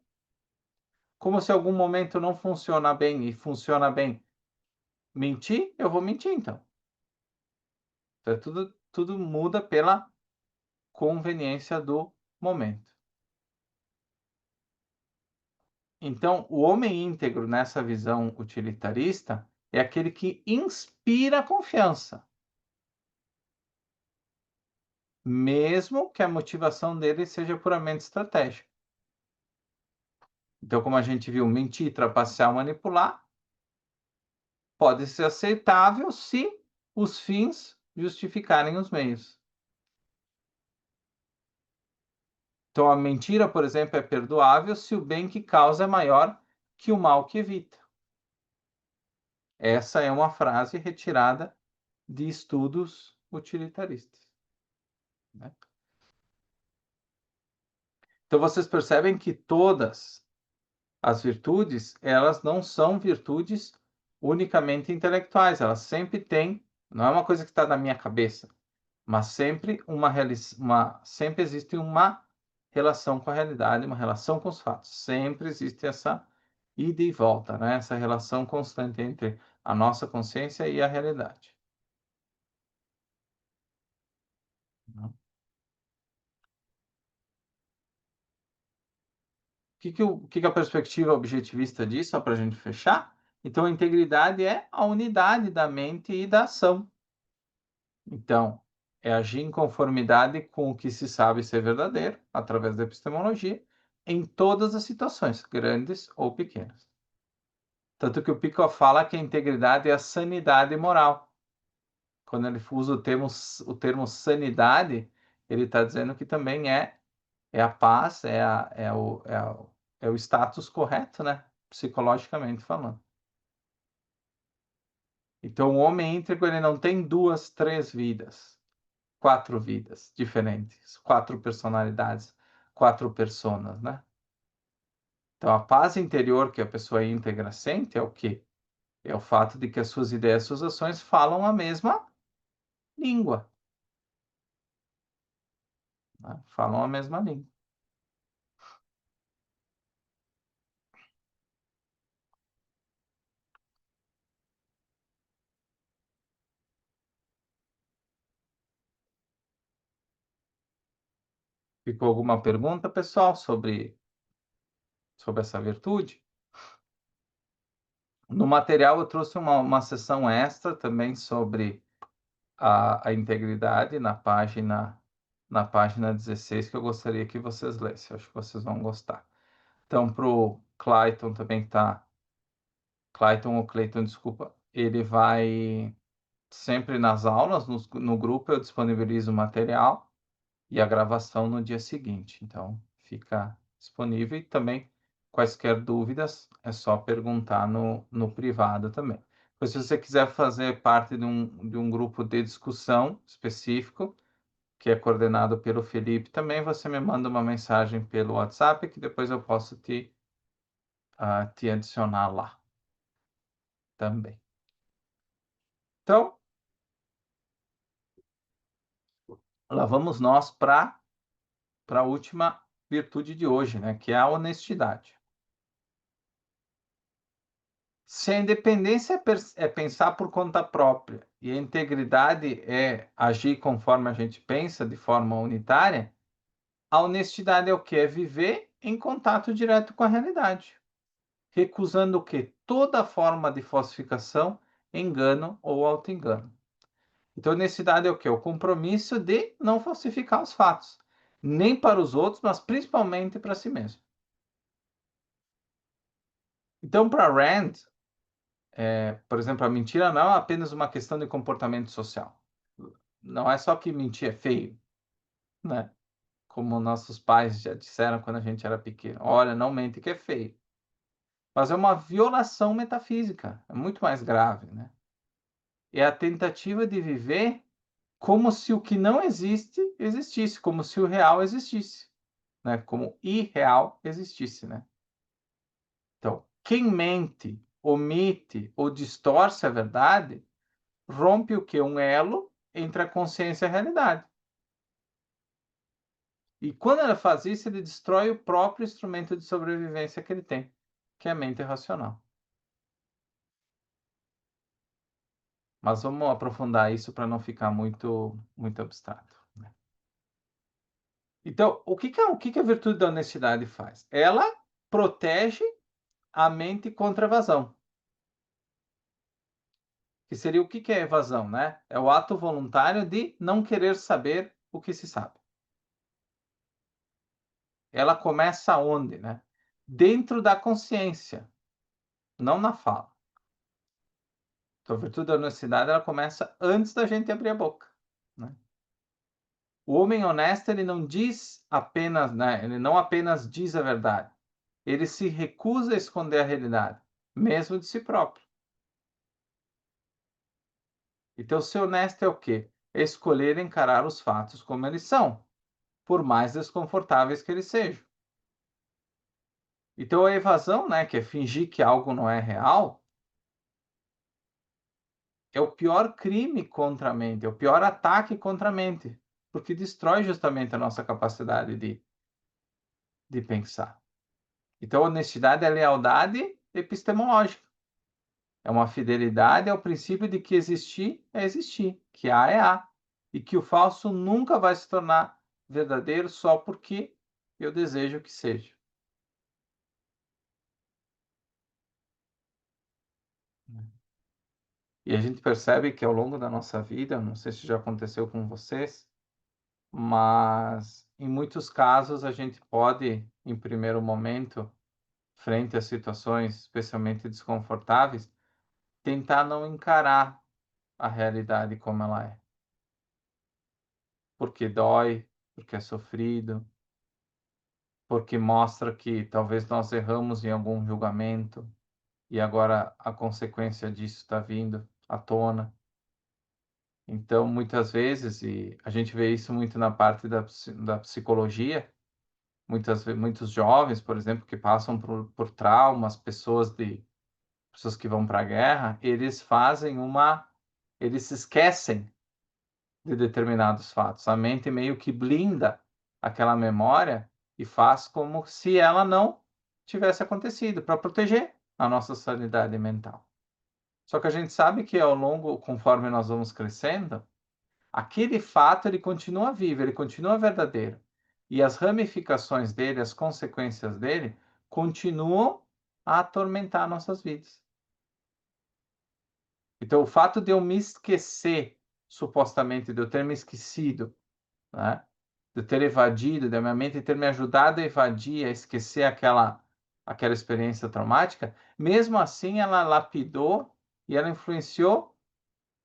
Como se algum momento não funciona bem e funciona bem mentir, eu vou mentir então. Então tudo muda pela conveniência do momento. Então, o homem íntegro nessa visão utilitarista é aquele que inspira confiança, mesmo que a motivação dele seja puramente estratégica. Então, como a gente viu, mentir, trapacear, manipular, pode ser aceitável se os fins justificarem os meios. Então, a mentira, por exemplo, é perdoável se o bem que causa é maior que o mal que evita. Essa é uma frase retirada de estudos utilitaristas, né? Então, vocês percebem que todas as virtudes, elas não são virtudes unicamente intelectuais, elas sempre têm, não é uma coisa que está na minha cabeça, mas sempre sempre existe uma relação com a realidade, uma relação com os fatos. Sempre existe essa ida e volta, né? Essa relação constante entre a nossa consciência e a realidade. Né? Que a perspectiva objetivista diz, só para a gente fechar? Então, a integridade é a unidade da mente e da ação. Então, é agir em conformidade com o que se sabe ser verdadeiro, através da epistemologia, em todas as situações, grandes ou pequenas. Tanto que o Pico fala que a integridade é a sanidade moral. Quando ele usa o termo sanidade, ele está dizendo que também é a paz, é o status correto, né? Psicologicamente falando. Então, o homem íntegro, ele não tem 2, 3 vidas. 4 vidas diferentes, 4 personalidades, 4 personas, né? Então, a paz interior que a pessoa íntegra sente é o quê? É o fato de que as suas ideias, suas ações falam a mesma língua, né? Falam a mesma língua. Ficou alguma pergunta, pessoal, sobre essa virtude? No material eu trouxe uma sessão extra também sobre a integridade na página 16, que eu gostaria que vocês lessem. Acho que vocês vão gostar. Então, para o Clayton também tá. Clayton ou Clayton, desculpa. Ele vai sempre nas aulas, no grupo eu disponibilizo o material e a gravação no dia seguinte. Então, fica disponível e também quaisquer dúvidas é só perguntar no privado também. Pois, se você quiser fazer parte de um grupo de discussão específico, que é coordenado pelo Felipe, também você me manda uma mensagem pelo WhatsApp, que depois eu posso te adicionar lá também. Então, lá vamos nós para a última virtude de hoje, né, que é a honestidade. Se a independência é pensar por conta própria e a integridade é agir conforme a gente pensa, de forma unitária, a honestidade é o que? É viver em contato direto com a realidade. recusando o quê? Toda forma de falsificação, engano ou auto-engano. Então, honestidade é o quê? O compromisso de não falsificar os fatos, nem para os outros, mas principalmente para si mesmo. Então, para Rand, por exemplo, a mentira não é apenas uma questão de comportamento social. Não é só que mentir é feio, né? Como nossos pais já disseram quando a gente era pequeno. Olha, não mente que é feio. Mas é uma violação metafísica, é muito mais grave, né? É a tentativa de viver como se o que não existe, existisse, como se o real existisse, né? Como irreal existisse, né? Então, quem mente, omite ou distorce a verdade, rompe o que? Um elo entre a consciência e a realidade. E quando ela faz isso, ele destrói o próprio instrumento de sobrevivência que ele tem, que é a mente racional. Mas vamos aprofundar isso para não ficar muito abstrato, né? Então, o que a virtude da honestidade faz? Ela protege a mente contra a evasão. Que seria o que é evasão, né? É o ato voluntário de não querer saber o que se sabe. Ela começa onde, né? Dentro da consciência, não na fala. Então, a virtude da honestidade, ela começa antes da gente abrir a boca, né? O homem honesto, ele não diz apenas, né? Ele não apenas diz a verdade. Ele se recusa a esconder a realidade, mesmo de si próprio. Então, ser honesto é o quê? É escolher encarar os fatos como eles são, por mais desconfortáveis que eles sejam. Então, a evasão, né, que é fingir que algo não é real, é o pior crime contra a mente, é o pior ataque contra a mente, porque destrói justamente a nossa capacidade de pensar. Então, honestidade é lealdade epistemológica. É uma fidelidade ao princípio de que existir é existir, que há é há, e que o falso nunca vai se tornar verdadeiro só porque eu desejo que seja. E a gente percebe que ao longo da nossa vida, não sei se já aconteceu com vocês, mas em muitos casos a gente pode, em primeiro momento, frente a situações especialmente desconfortáveis, tentar não encarar a realidade como ela é. Porque dói, porque é sofrido, porque mostra que talvez nós erramos em algum julgamento e agora a consequência disso está vindo à tona. Então, muitas vezes, e a gente vê isso muito na parte da psicologia, muitos jovens, por exemplo, que passam por traumas, pessoas que vão para a guerra, eles se esquecem de determinados fatos. A mente meio que blinda aquela memória e faz como se ela não tivesse acontecido, para proteger a nossa sanidade mental. Só que a gente sabe que ao longo, conforme nós vamos crescendo, aquele fato ele continua vivo, ele continua verdadeiro. E as ramificações dele, as consequências dele, continuam a atormentar nossas vidas. Então, o fato de eu me esquecer, supostamente, de eu ter me esquecido, né? De eu ter evadido, da minha mente ter me ajudado a evadir, a esquecer aquela experiência traumática, mesmo assim ela lapidou e ela influenciou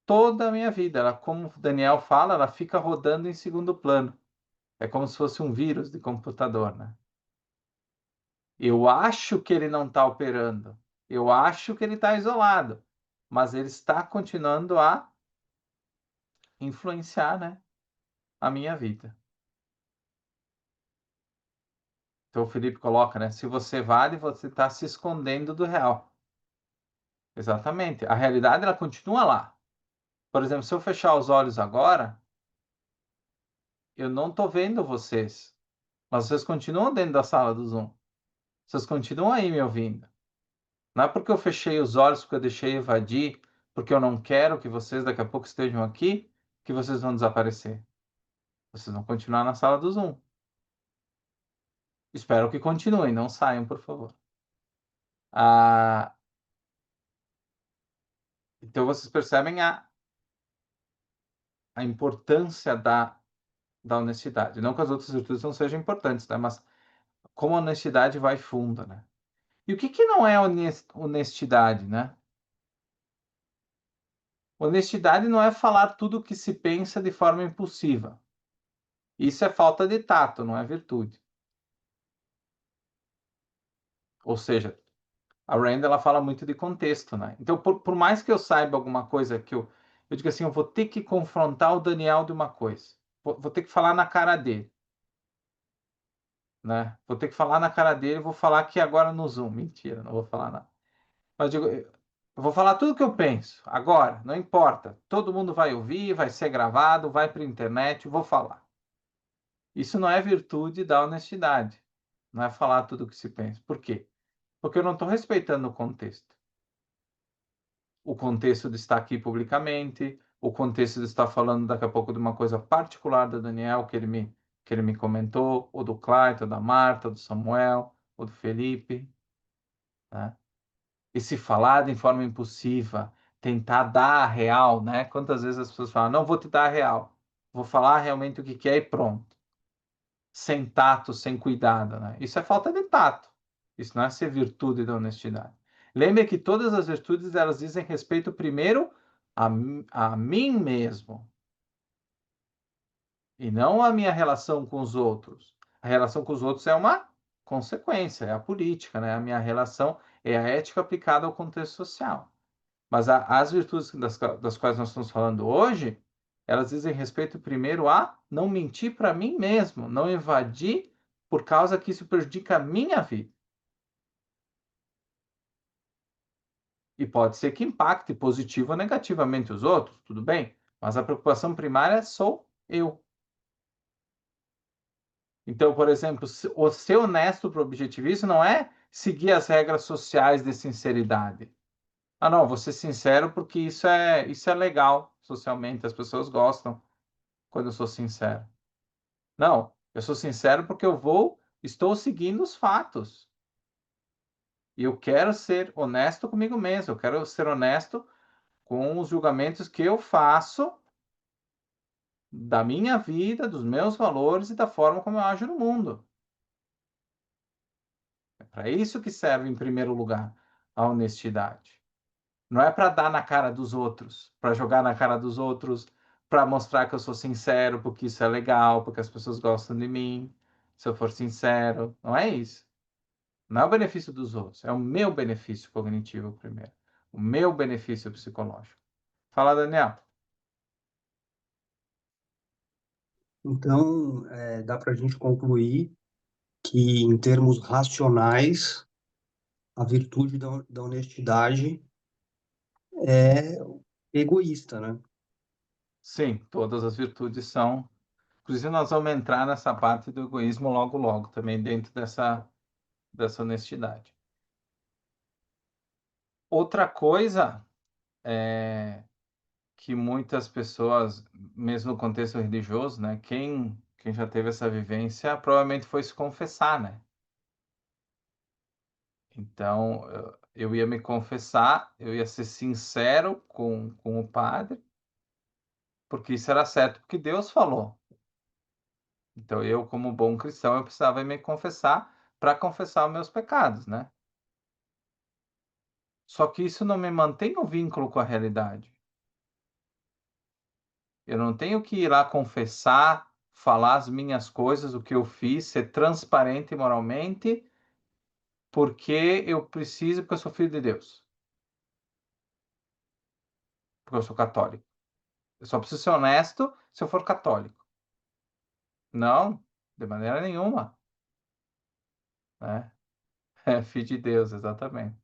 toda a minha vida. Ela, como o Daniel fala, ela fica rodando em segundo plano. É como se fosse um vírus de computador, né? Eu acho que ele não está operando. Eu acho que ele está isolado. Mas ele está continuando a influenciar, né, a minha vida. Então o Felipe coloca, né? Se você vale, você está se escondendo do real. Exatamente. A realidade ela continua lá. Por exemplo, se eu fechar os olhos agora, eu não estou vendo vocês, mas vocês continuam dentro da sala do Zoom. Vocês continuam aí me ouvindo. Não é porque eu fechei os olhos, porque eu deixei evadir, porque eu não quero que vocês daqui a pouco estejam aqui, que vocês vão desaparecer. Vocês vão continuar na sala do Zoom. Espero que continuem, não saiam, por favor. Ah, então vocês percebem a importância da honestidade. Não que as outras virtudes não sejam importantes, né? Mas como a honestidade vai funda, né? E o que que não é honestidade, né? Honestidade não é falar tudo o que se pensa de forma impulsiva. Isso é falta de tato, não é virtude. Ou seja, a Rand ela fala muito de contexto, né? Então, por mais que eu saiba alguma coisa eu digo assim, eu vou ter que confrontar o Daniel de uma coisa. Vou ter que falar na cara dele, né? Vou ter que falar na cara dele, vou falar aqui agora no Zoom. Mentira, não vou falar nada. Mas digo, eu vou falar tudo o que eu penso, agora, não importa. Todo mundo vai ouvir, vai ser gravado, vai para a internet, vou falar. Isso não é virtude da honestidade. Não é falar tudo o que se pensa. Por quê? Porque eu não estou respeitando o contexto. O contexto de estar aqui publicamente, o contexto de estar falando daqui a pouco de uma coisa particular do Daniel que ele me comentou, ou do Clayton, ou da Marta, ou do Samuel, ou do Felipe, né? E se falar de forma impulsiva, tentar dar a real, né? Quantas vezes as pessoas falam, não vou te dar a real, vou falar realmente o que quer e pronto. Sem tato, sem cuidado, né? Isso é falta de tato. Isso não é ser virtude da honestidade. Lembre que todas as virtudes elas dizem respeito primeiro a, a mim mesmo e não a minha relação com os outros. A relação com os outros é uma consequência, é a política, né? A minha relação é a ética aplicada ao contexto social. Mas as virtudes das quais nós estamos falando hoje, elas dizem respeito primeiro a não mentir para mim mesmo, não evadir por causa que isso prejudica a minha vida. E pode ser que impacte positivo ou negativamente os outros, tudo bem, mas a preocupação primária sou eu. Então, por exemplo, o ser honesto para o objetivismo não é seguir as regras sociais de sinceridade. Ah, não, vou ser sincero porque isso é legal socialmente, as pessoas gostam quando eu sou sincero. Não, eu sou sincero porque estou seguindo os fatos. E eu quero ser honesto comigo mesmo, eu quero ser honesto com os julgamentos que eu faço da minha vida, dos meus valores e da forma como eu ajo no mundo. É para isso que serve, em primeiro lugar, a honestidade. Não é para dar na cara dos outros, para jogar na cara dos outros, para mostrar que eu sou sincero, porque isso é legal, porque as pessoas gostam de mim, se eu for sincero. Não é isso. Não é o benefício dos outros, é o meu benefício cognitivo primeiro. O meu benefício psicológico. Fala, Daniel. Então, dá para a gente concluir que, em termos racionais, a virtude da honestidade é egoísta, né? Sim, todas as virtudes são. Inclusive, nós vamos entrar nessa parte do egoísmo logo, logo, também dentro dessa honestidade. Outra coisa é que muitas pessoas, mesmo no contexto religioso, né, quem já teve essa vivência, provavelmente foi se confessar, né? Então, eu ia me confessar, eu ia ser sincero com o padre, porque isso era certo, porque Deus falou. Então, eu, como bom cristão, eu precisava me confessar para confessar os meus pecados, né? Só que isso não me mantém o vínculo com a realidade. Eu não tenho que ir lá confessar, falar as minhas coisas, o que eu fiz, ser transparente moralmente, porque eu preciso, porque eu sou filho de Deus, porque eu sou católico. Eu só preciso ser honesto se eu for católico. Não, de maneira nenhuma, né? É filho de Deus, exatamente.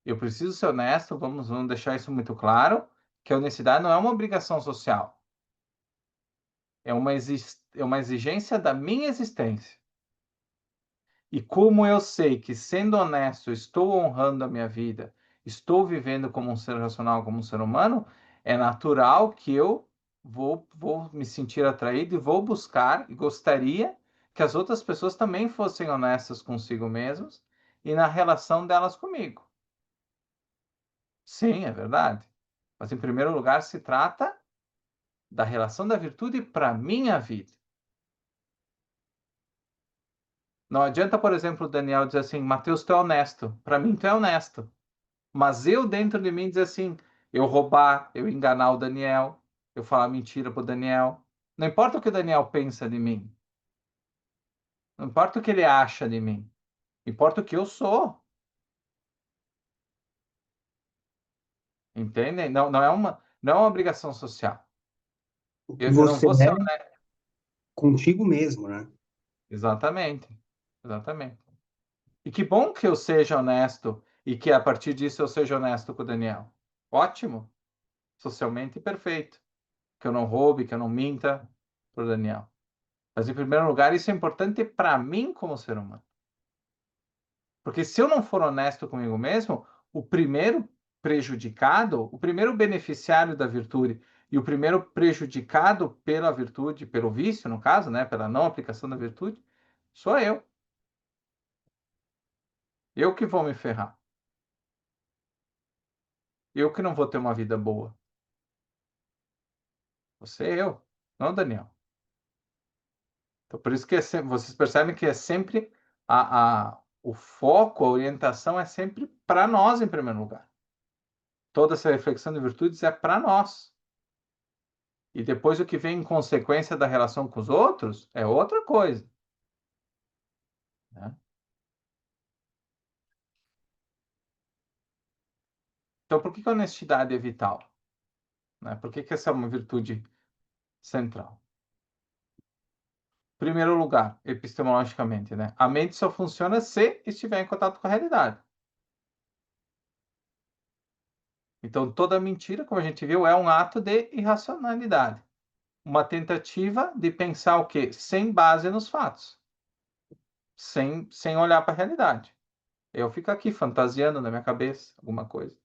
Eu preciso ser honesto, vamos deixar isso muito claro, que a honestidade não é uma obrigação social, é uma exigência da minha existência. E como eu sei que, sendo honesto, estou honrando a minha vida, estou vivendo como um ser racional, como um ser humano, é natural que eu vou me sentir atraído e vou buscar e gostaria que as outras pessoas também fossem honestas consigo mesmos e na relação delas comigo. Sim, é verdade. Mas, em primeiro lugar, se trata da relação da virtude para a minha vida. Não adianta, por exemplo, o Daniel dizer assim, Mateus, tu é honesto. Para mim, tu é honesto. Mas eu, dentro de mim, dizer assim, eu roubar, eu enganar o Daniel, eu falar mentira pro Daniel. Não importa o que o Daniel pensa de mim. Não importa o que ele acha de mim. Importa o que eu sou. Entende? Não é uma obrigação social. O que Eu não você vou ser é honesto. contigo mesmo, né? Exatamente. Exatamente. E que bom que eu seja honesto e que a partir disso eu seja honesto com o Daniel. Ótimo. Socialmente perfeito. Que eu não roube, que eu não minta para o Daniel. Mas, em primeiro lugar, isso é importante para mim como ser humano. Porque se eu não for honesto comigo mesmo, o primeiro prejudicado, o primeiro beneficiário da virtude e o primeiro prejudicado pela virtude, pelo vício, no caso, né, pela não aplicação da virtude, sou eu. Eu que vou me ferrar. Eu que não vou ter uma vida boa. Você eu, não Daniel. Então, por isso que vocês percebem que é sempre o foco, a orientação é sempre para nós em primeiro lugar. Toda essa reflexão de virtudes é para nós. E depois o que vem em consequência da relação com os outros é outra coisa. Né? Então, por que a honestidade é vital? Né? Por que essa é uma virtude central? Primeiro lugar, epistemologicamente, né? A mente só funciona se estiver em contato com a realidade. Então, toda mentira, como a gente viu, é um ato de irracionalidade. Uma tentativa de pensar o quê? Sem base nos fatos. Sem olhar para a realidade. Eu fico aqui fantasiando na minha cabeça alguma coisa.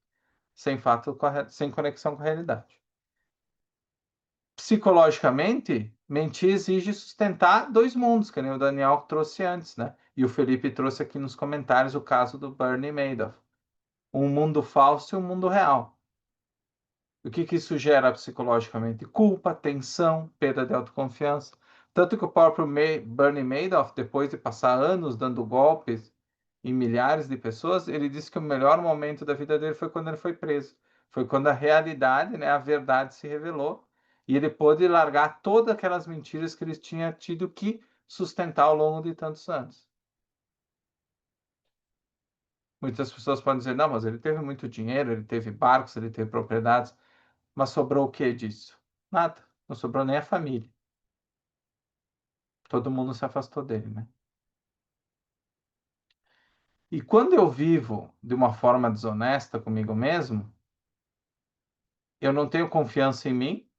Sem fato, sem conexão com a realidade. Psicologicamente, mentir exige sustentar dois mundos, que nem o Daniel trouxe antes, né? E o Felipe trouxe aqui nos comentários o caso do Bernie Madoff. Um mundo falso e um mundo real. O que isso gera psicologicamente? Culpa, tensão, perda de autoconfiança. Tanto que o próprio Bernie Madoff, depois de passar anos dando golpes em milhares de pessoas, ele disse que o melhor momento da vida dele foi quando ele foi preso. Foi quando a realidade, né, a verdade se revelou e ele pôde largar todas aquelas mentiras que ele tinha tido que sustentar ao longo de tantos anos. Muitas pessoas podem dizer, não, mas ele teve muito dinheiro, ele teve barcos, ele teve propriedades. Mas sobrou o que disso? Nada. Não sobrou nem a família. Todo mundo se afastou dele, né? E quando eu vivo de uma forma desonesta comigo mesmo, eu não tenho confiança em mim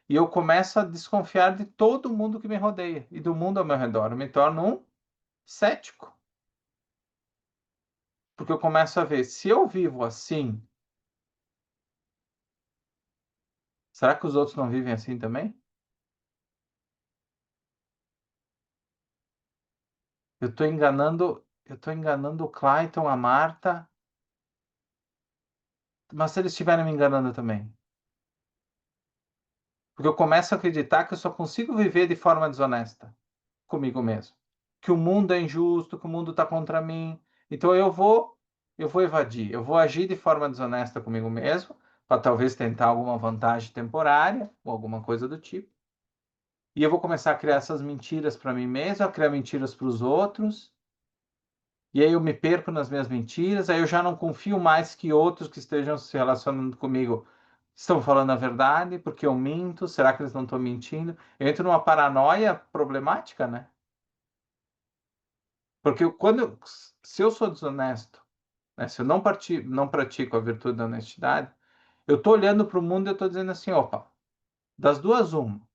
e eu começo a desconfiar de todo mundo que me rodeia e do mundo ao meu redor. Eu me torno um cético. Porque eu começo a ver, se eu vivo assim, será que os outros não vivem assim também? Eu estou enganando o Clayton, a Marta, mas se eles estiverem me enganando também? Porque eu começo a acreditar que eu só consigo viver de forma desonesta comigo mesmo. Que o mundo é injusto, que o mundo está contra mim. Então eu vou evadir, eu vou agir de forma desonesta comigo mesmo, para talvez tentar alguma vantagem temporária ou alguma coisa do tipo. E eu vou começar a criar essas mentiras para mim mesmo, a criar mentiras para os outros. E aí eu me perco nas minhas mentiras, aí eu já não confio mais que outros que estejam se relacionando comigo estão falando a verdade, porque eu minto, será que eles não estão mentindo? Eu entro numa paranoia problemática, né? Porque se eu sou desonesto, né? Se eu não pratico a virtude da honestidade, eu estou olhando para o mundo e eu estou dizendo assim, opa, das duas uma,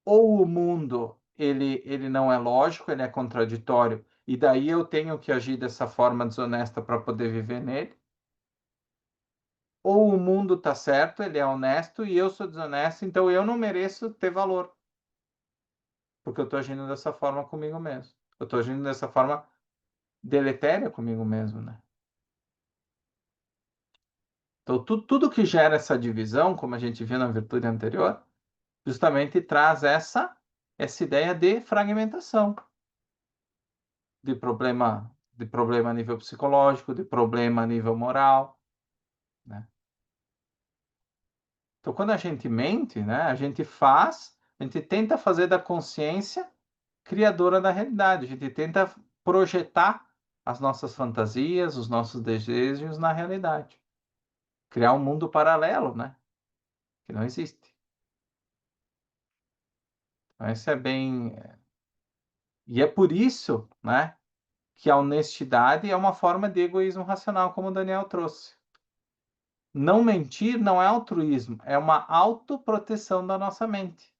ou o mundo ele não é lógico, ele é contraditório, e daí eu tenho que agir dessa forma desonesta para poder viver nele, ou o mundo está certo, ele é honesto e eu sou desonesto, então eu não mereço ter valor, porque eu estou agindo dessa forma comigo mesmo. Eu estou agindo dessa forma deletéria comigo mesmo, né? Então, tudo que gera essa divisão, como a gente viu na virtude anterior, justamente traz essa ideia de fragmentação, de problema a nível psicológico, de problema a nível moral, né? Então, quando a gente mente, né, a gente tenta fazer da consciência criadora da realidade, a gente tenta projetar as nossas fantasias, os nossos desejos na realidade. Criar um mundo paralelo, né, que não existe. Então, isso é bem... E é por isso, né, que a honestidade é uma forma de egoísmo racional, como o Daniel trouxe. Não mentir não é altruísmo, é uma autoproteção da nossa mente.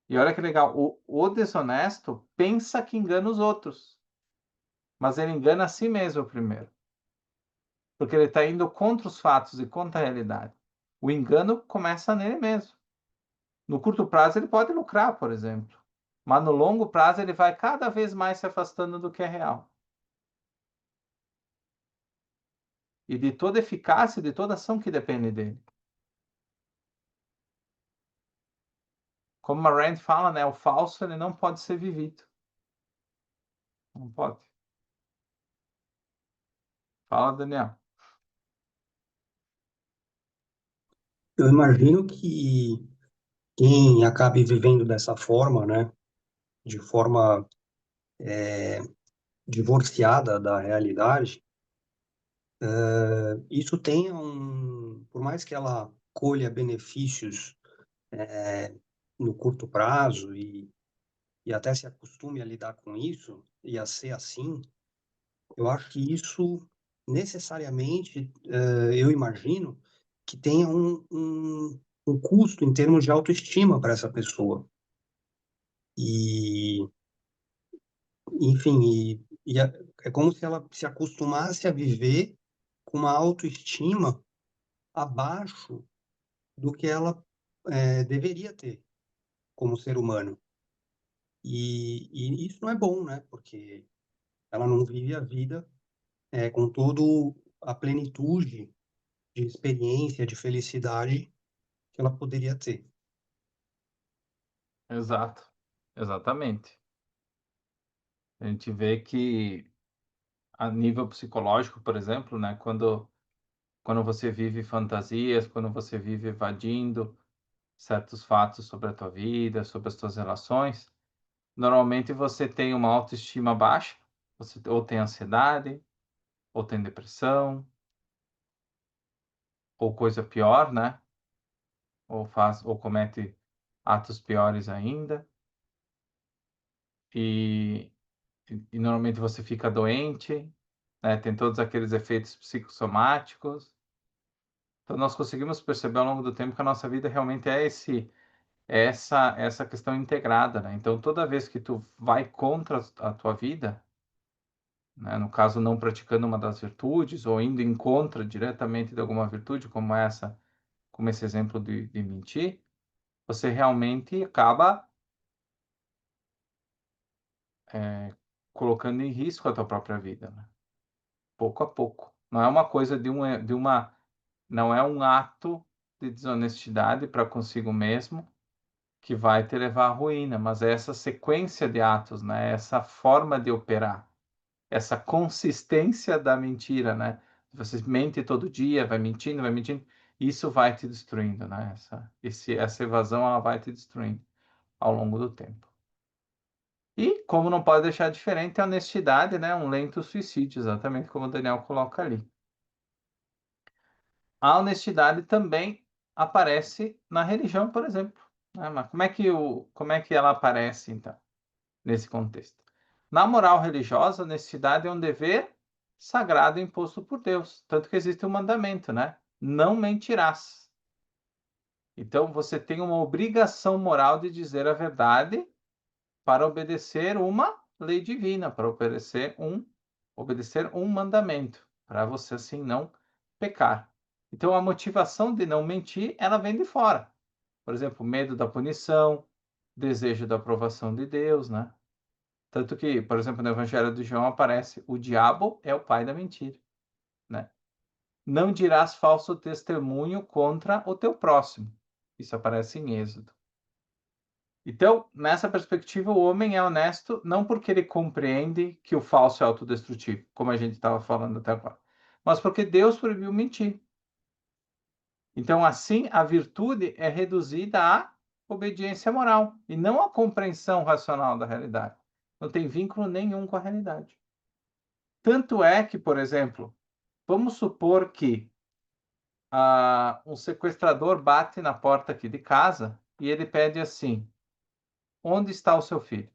E olha que legal, o desonesto pensa que engana os outros, mas ele engana a si mesmo primeiro, porque ele está indo contra os fatos e contra a realidade. O engano começa nele mesmo. No curto prazo ele pode lucrar, por exemplo, mas no longo prazo ele vai cada vez mais se afastando do que é real. E de toda eficácia, de toda ação que depende dele. Como a Rand fala, né, o falso ele não pode ser vivido. Não pode. Fala, Daniel. Eu imagino que quem acabe vivendo dessa forma, né, de forma divorciada da realidade, isso tenha por mais que ela colha benefícios no curto prazo e até se acostume a lidar com isso e a ser assim, eu acho que isso necessariamente, eu imagino que tenha um custo em termos de autoestima para essa pessoa. E, enfim, é como se ela se acostumasse a viver com uma autoestima abaixo do que ela deveria ter como ser humano. E isso não é bom, né? Porque ela não vive a vida com toda a plenitude de experiência, de felicidade que ela poderia ter. Exato. Exatamente. A gente vê que a nível psicológico, por exemplo, né, quando você vive fantasias, quando você vive evadindo certos fatos sobre a tua vida, sobre as tuas relações, normalmente você tem uma autoestima baixa, você ou tem ansiedade, ou tem depressão, ou coisa pior, né? Ou comete atos piores ainda. E, e normalmente você fica doente, né? Tem todos aqueles efeitos psicossomáticos. Então nós conseguimos perceber ao longo do tempo que a nossa vida realmente essa questão integrada, né? Então toda vez que tu vai contra a tua vida, né, no caso não praticando uma das virtudes ou indo em contra diretamente de alguma virtude, como esse exemplo de mentir, você realmente acaba colocando em risco a tua própria vida, né? Pouco a pouco. Não é uma coisa não é um ato de desonestidade para consigo mesmo que vai te levar à ruína, mas é essa sequência de atos, né? Essa forma de operar, essa consistência da mentira, né? Você mente todo dia, vai mentindo, isso vai te destruindo, né? Essa evasão, ela vai te destruindo ao longo do tempo. E, como não pode deixar diferente, a honestidade, né? Um lento suicídio, exatamente como o Daniel coloca ali. A honestidade também aparece na religião, por exemplo, né? Mas como é que ela aparece, então, nesse contexto? Na moral religiosa, a honestidade é um dever sagrado imposto por Deus, tanto que existe um mandamento, né? Não mentirás. Então, você tem uma obrigação moral de dizer a verdade para obedecer uma lei divina, para obedecer um mandamento, para você assim não pecar. Então a motivação de não mentir, ela vem de fora. Por exemplo, medo da punição, desejo da aprovação de Deus, né? Tanto que, por exemplo, no Evangelho de João aparece o diabo é o pai da mentira, né? Não dirás falso testemunho contra o teu próximo. Isso aparece em Êxodo. Então, nessa perspectiva, o homem é honesto não porque ele compreende que o falso é autodestrutivo, como a gente estava falando até agora, mas porque Deus proibiu mentir. Então, assim, a virtude é reduzida à obediência moral e não à compreensão racional da realidade. Não tem vínculo nenhum com a realidade. Tanto é que, por exemplo, vamos supor que um sequestrador bate na porta aqui de casa e ele pede assim: onde está o seu filho?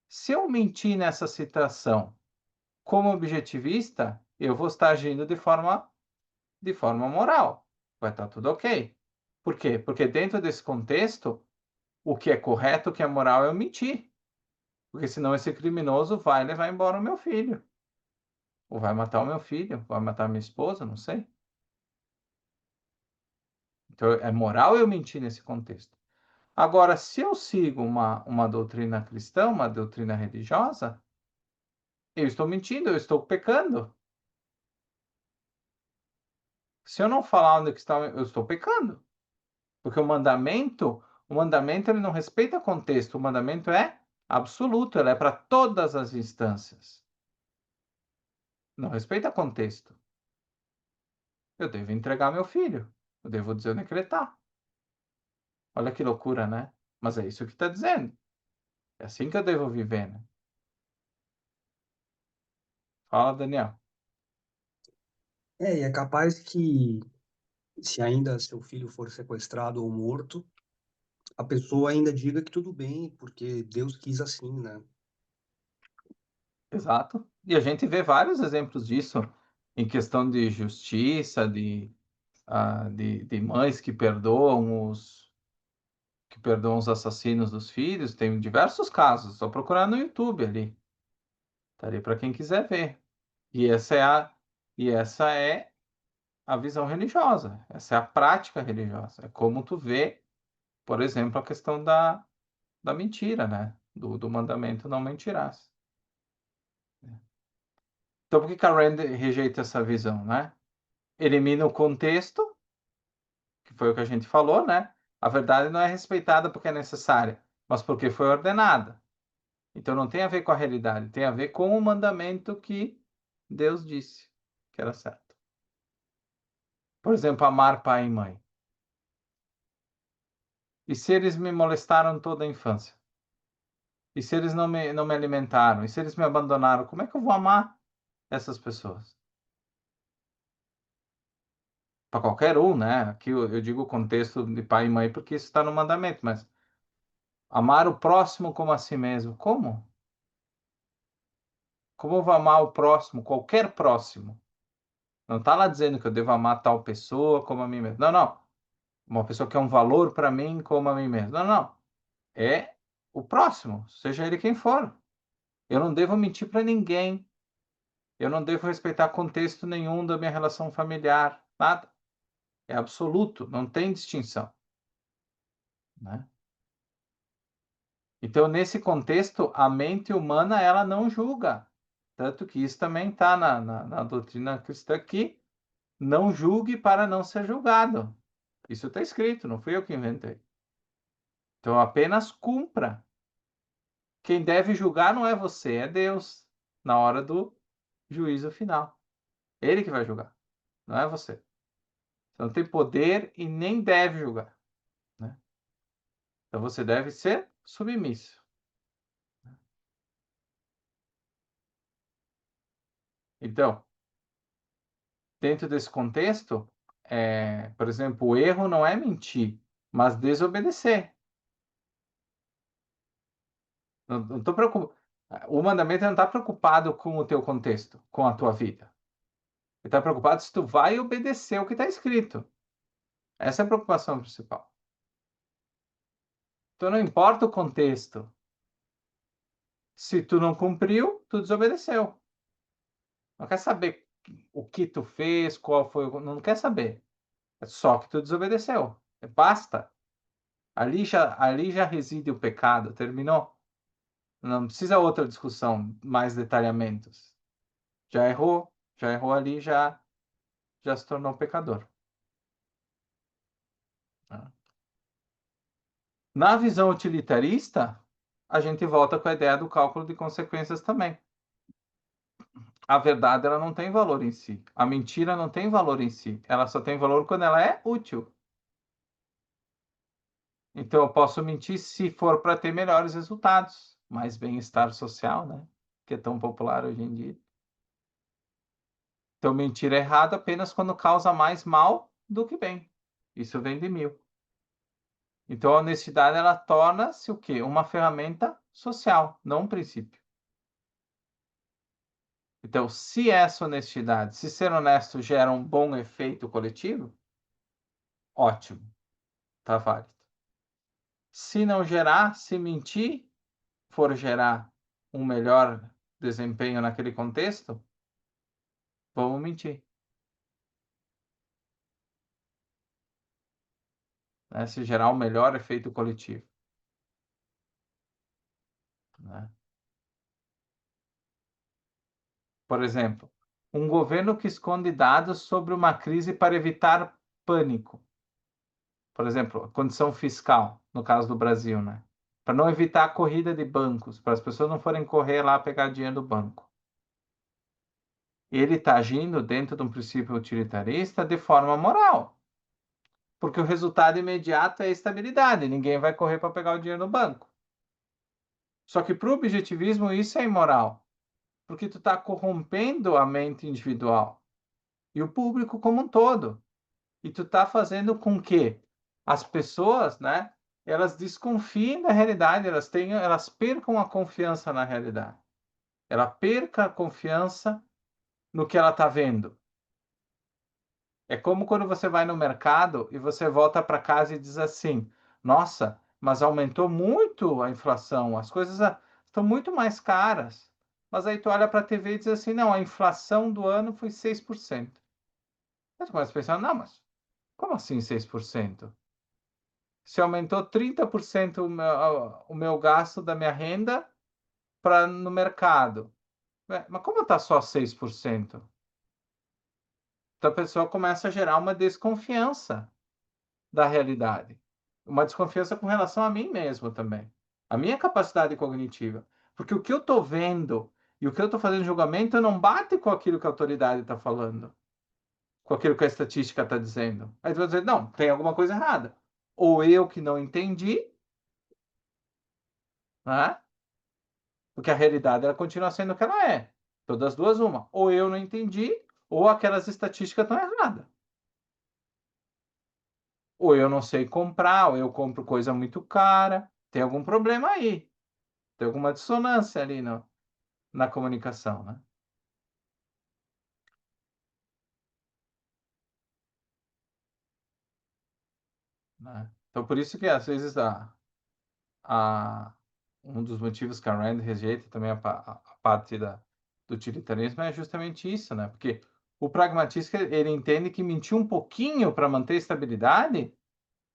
Se eu mentir nessa situação como objetivista, eu vou estar agindo de forma moral. Vai estar tudo ok. Por quê? Porque dentro desse contexto, o que é correto, o que é moral é eu mentir. Porque senão esse criminoso vai levar embora o meu filho. Ou vai matar o meu filho, vai matar minha esposa, não sei. Então é moral eu mentir nesse contexto. Agora, se eu sigo uma doutrina cristã, uma doutrina religiosa, eu estou mentindo, eu estou pecando. Se eu não falar onde que está, eu estou pecando. Porque o mandamento ele não respeita contexto, o mandamento é absoluto, ele é para todas as instâncias. Não respeita contexto. Eu devo entregar meu filho. Eu devo dizer onde é que ele está. Olha que loucura, né? Mas é isso que está dizendo. É assim que eu devo viver, né? Fala, Daniel. E é capaz que, se ainda seu filho for sequestrado ou morto, a pessoa ainda diga que tudo bem, porque Deus quis assim, né? Exato. E a gente vê vários exemplos disso em questão de justiça, de mães que perdoam os assassinos dos filhos. Tem diversos casos. Só procurar no YouTube ali. Tá ali para quem quiser ver. E essa é a visão religiosa. Essa é a prática religiosa. É como tu vê, por exemplo, a questão da mentira, né? Do mandamento não mentirás. Então, por que que a Rand rejeita essa visão, né? Elimina o contexto, que foi o que a gente falou, né? A verdade não é respeitada porque é necessária, mas porque foi ordenada. Então não tem a ver com a realidade, tem a ver com o mandamento que Deus disse que era certo. Por exemplo, amar pai e mãe. E se eles me molestaram toda a infância? E se eles não me alimentaram? E se eles me abandonaram? Como é que eu vou amar essas pessoas? Para qualquer um, né? Aqui eu digo o contexto de pai e mãe porque isso está no mandamento, mas amar o próximo como a si mesmo. Como? Como eu vou amar o próximo, qualquer próximo? Não está lá dizendo que eu devo amar tal pessoa como a mim mesmo. Não, não. Uma pessoa que é um valor para mim como a mim mesmo. Não, não. É o próximo, seja ele quem for. Eu não devo mentir para ninguém. Eu não devo respeitar contexto nenhum da minha relação familiar. Nada. É absoluto, não tem distinção, né? Então, nesse contexto, a mente humana ela não julga. Tanto que isso também está na doutrina cristã que não julgue para não ser julgado. Isso está escrito, não fui eu que inventei. Então, apenas cumpra. Quem deve julgar não é você, é Deus, na hora do juízo final. Ele que vai julgar, não é você. Você não tem poder e nem deve julgar, né? Então, você deve ser submisso. Então, dentro desse contexto, por exemplo, o erro não é mentir, mas desobedecer. Não tô preocupado. O mandamento não está preocupado com o teu contexto, com a tua vida. Ele está preocupado se tu vai obedecer o que está escrito. Essa é a preocupação principal. Então não importa o contexto. Se tu não cumpriu, tu desobedeceu. Não quer saber o que tu fez, qual foi o... Não quer saber. É só que tu desobedeceu. Basta. Ali já reside o pecado. Terminou? Não precisa outra discussão, mais detalhamentos. Já errou ali, já se tornou pecador. Na visão utilitarista, a gente volta com a ideia do cálculo de consequências também. A verdade ela não tem valor em si. A mentira não tem valor em si. Ela só tem valor quando ela é útil. Então eu posso mentir se for para ter melhores resultados, mais bem-estar social, né? Que é tão popular hoje em dia. Então mentir é errado apenas quando causa mais mal do que bem. Isso vem de mil. Então a honestidade ela torna-se o quê? Uma ferramenta social, não um princípio. Então, se essa honestidade, se ser honesto gera um bom efeito coletivo, ótimo, tá válido. Se não gerar, se mentir for gerar um melhor desempenho naquele contexto, vamos mentir. Né? Se gerar um melhor efeito coletivo. Né? Por exemplo, um governo que esconde dados sobre uma crise para evitar pânico. Por exemplo, a condição fiscal, no caso do Brasil, né? Para não evitar a corrida de bancos, para as pessoas não forem correr lá pegar dinheiro do banco. Ele está agindo dentro de um princípio utilitarista de forma moral, porque o resultado imediato é a estabilidade, ninguém vai correr para pegar o dinheiro no banco. Só que para o objetivismo isso é imoral, porque tu está corrompendo a mente individual e o público como um todo. E tu está fazendo com que as pessoas, né, elas desconfiem da realidade, elas percam a confiança na realidade. Ela perca a confiança no que ela está vendo. É como quando você vai no mercado e você volta para casa e diz assim: Nossa, mas aumentou muito a inflação, as coisas estão muito mais caras. Mas aí tu olha para a TV e diz assim: Não, a inflação do ano foi 6%. Aí tu começa a pensar: Não, mas como assim 6%? Se aumentou 30% o meu gasto da minha renda no mercado. Mas como está só 6%? Então a pessoa começa a gerar uma desconfiança da realidade. Uma desconfiança com relação a mim mesmo também. A minha capacidade cognitiva. Porque o que eu estou vendo e o que eu estou fazendo julgamento não bate com aquilo que a autoridade está falando, com aquilo que a estatística está dizendo. Aí você vai dizer, não, tem alguma coisa errada. Ou eu que não entendi, né? Porque a realidade ela continua sendo o que ela é. Todas as duas, uma. Ou eu não entendi, ou aquelas estatísticas estão erradas. Ou eu não sei comprar, ou eu compro coisa muito cara. Tem algum problema aí. Tem alguma dissonância ali na comunicação, né? Né? Então, por isso que às vezes a, um dos motivos que a Rand rejeita também a parte do utilitarismo é justamente isso, né? Porque o pragmatista ele entende que mentir um pouquinho para manter estabilidade,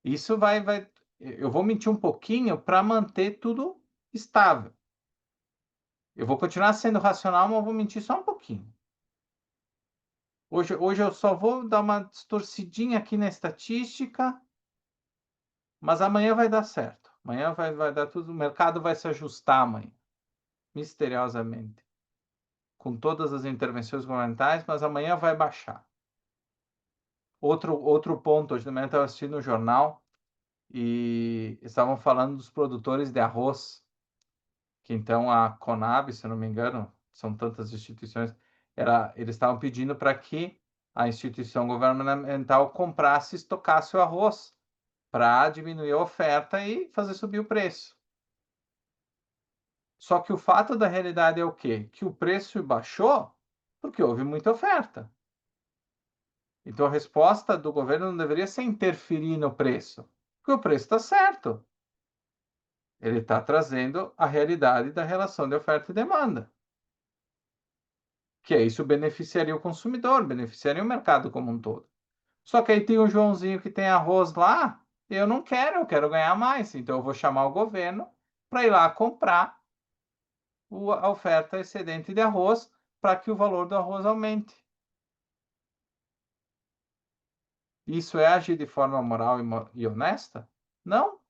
isso eu vou mentir um pouquinho para manter tudo estável. Eu vou continuar sendo racional, mas eu vou mentir só um pouquinho. Hoje eu só vou dar uma distorcidinha aqui na estatística, mas amanhã vai dar certo. Amanhã vai dar tudo, o mercado vai se ajustar amanhã, misteriosamente, com todas as intervenções governamentais, mas amanhã vai baixar. Outro ponto, hoje de manhã eu estava assistindo o jornal e estavam falando dos produtores de arroz, que então a Conab, se eu não me engano, são tantas instituições, eles estavam pedindo para que a instituição governamental comprasse e estocasse o arroz para diminuir a oferta e fazer subir o preço. Só que o fato da realidade é o quê? Que o preço baixou porque houve muita oferta. Então a resposta do governo não deveria ser interferir no preço, porque o preço está certo. Ele está trazendo a realidade da relação de oferta e demanda. Que é isso beneficiaria o consumidor, beneficiaria o mercado como um todo. Só que aí tem o Joãozinho que tem arroz lá Eu não quero, eu quero ganhar mais. Então, eu vou chamar o governo para ir lá comprar a oferta excedente de arroz para que o valor do arroz aumente. Isso é agir de forma moral e honesta? Não.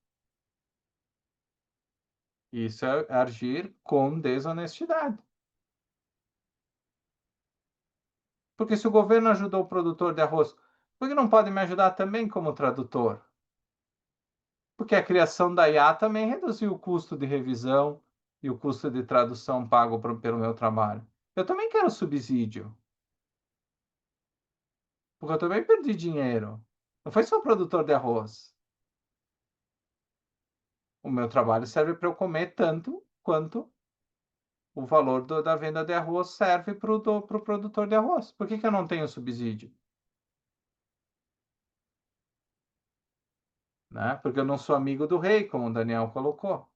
Isso é agir com desonestidade. Porque se o governo ajudou o produtor de arroz, por que não pode me ajudar também como tradutor? Porque a criação da IA também reduziu o custo de revisão e o custo de tradução pago pelo meu trabalho. Eu também quero subsídio, porque eu também perdi dinheiro. Não foi só o produtor de arroz. O meu trabalho serve para eu comer tanto quanto o valor da venda de arroz serve para o produtor de arroz. Por que eu não tenho subsídio? Né? Porque eu não sou amigo do rei, como o Daniel colocou.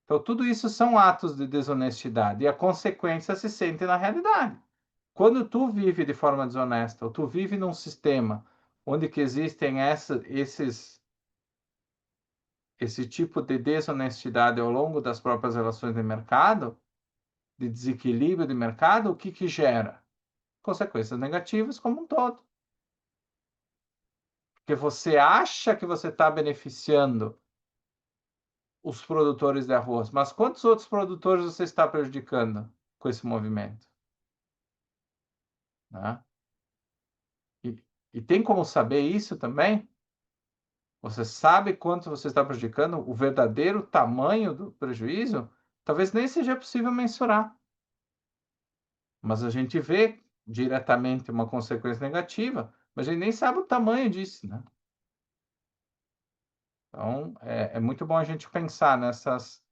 Então, tudo isso são atos de desonestidade e a consequência se sente na realidade. Quando tu vive de forma desonesta, ou tu vive num sistema onde que existem esse tipo de desonestidade ao longo das próprias relações de mercado, de desequilíbrio de mercado, o que que gera? Consequências negativas como um todo. Porque você acha que você está beneficiando os produtores de arroz, mas quantos outros produtores você está prejudicando com esse movimento? Né? E tem como saber isso também? Você sabe quanto você está prejudicando? O verdadeiro tamanho do prejuízo? Talvez nem seja possível mensurar, mas a gente vê diretamente uma consequência negativa, mas a gente nem sabe o tamanho disso, né? Então, é muito bom a gente pensar nessas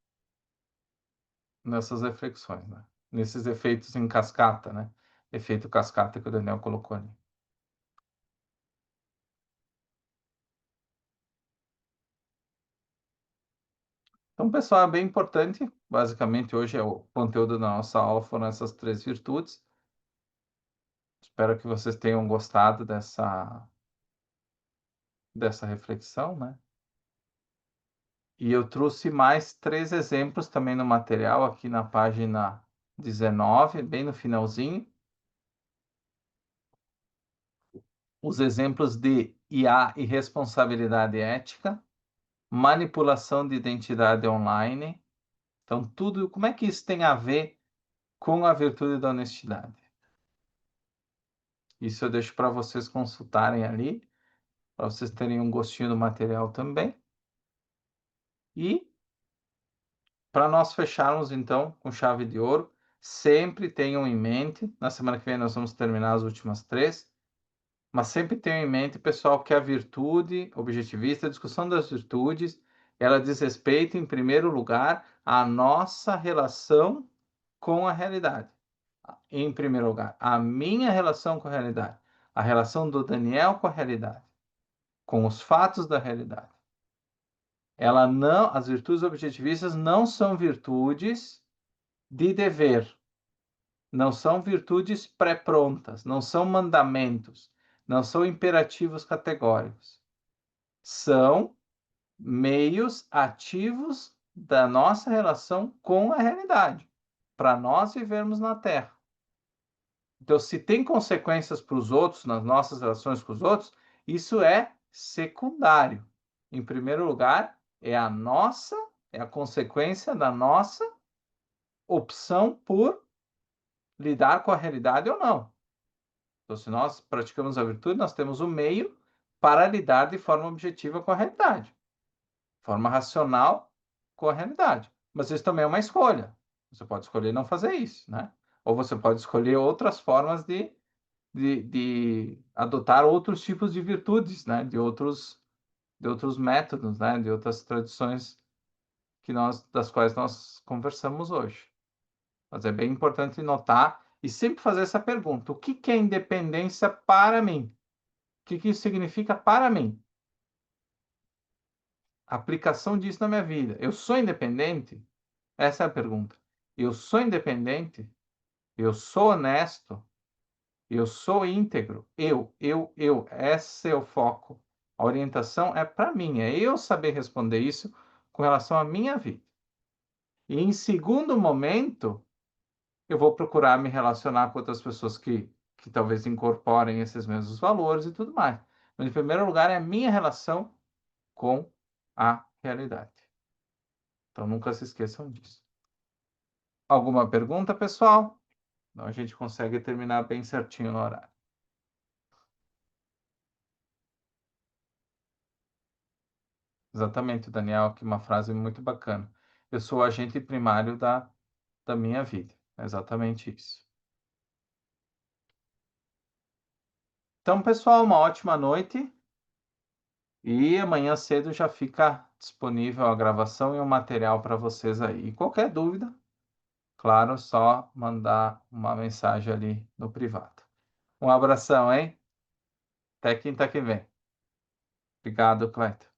reflexões, né? Nesses efeitos em cascata, né? Efeito cascata que o Daniel colocou ali. Então, pessoal, é bem importante. Basicamente, hoje o conteúdo da nossa aula foram essas 3 virtudes. Espero que vocês tenham gostado dessa reflexão, né? E eu trouxe mais 3 exemplos também no material, aqui na página 19, bem no finalzinho. Os exemplos de IA e responsabilidade ética, manipulação de identidade online. Então, tudo, como é que isso tem a ver com a virtude da honestidade? Isso eu deixo para vocês consultarem ali, para vocês terem um gostinho do material também. E para nós fecharmos, então, com chave de ouro, sempre tenham em mente, na semana que vem nós vamos terminar as últimas 3, mas sempre tenham em mente, pessoal, que a virtude objetivista, a discussão das virtudes, ela diz respeito, em primeiro lugar, à nossa relação com a realidade. Em primeiro lugar, a minha relação com a realidade, a relação do Daniel com a realidade, com os fatos da realidade. As virtudes objetivistas não são virtudes de dever, não são virtudes pré-prontas, não são mandamentos, não são imperativos categóricos. São meios ativos da nossa relação com a realidade, para nós vivermos na Terra. Então, se tem consequências para os outros, nas nossas relações com os outros, isso é secundário. Em primeiro lugar, é a consequência da nossa opção por lidar com a realidade ou não. Então, se nós praticamos a virtude, nós temos o meio para lidar de forma objetiva com a realidade, de forma racional com a realidade. Mas isso também é uma escolha. Você pode escolher não fazer isso, né? Ou você pode escolher outras formas de adotar outros tipos de virtudes, né? De outros métodos, né? De outras tradições das quais nós conversamos hoje. Mas é bem importante notar e sempre fazer essa pergunta: o que é independência para mim? O que isso significa para mim? A aplicação disso na minha vida. Eu sou independente? Essa é a pergunta. Eu sou independente? Eu sou honesto? Eu sou íntegro? Eu. Esse é o foco A orientação é para mim, é eu saber responder isso com relação à minha vida. E em segundo momento, eu vou procurar me relacionar com outras pessoas que talvez incorporem esses mesmos valores e tudo mais. Mas, em primeiro lugar, é a minha relação com a realidade. Então, nunca se esqueçam disso. Alguma pergunta, pessoal? Então, a gente consegue terminar bem certinho no horário. Exatamente, Daniel, que uma frase muito bacana. Eu sou o agente primário da minha vida. É exatamente isso. Então, pessoal, uma ótima noite. E amanhã cedo já fica disponível a gravação e o material para vocês aí. E qualquer dúvida, claro, só mandar uma mensagem ali no privado. Um abração, hein? Até quinta que vem. Obrigado, Cleiton.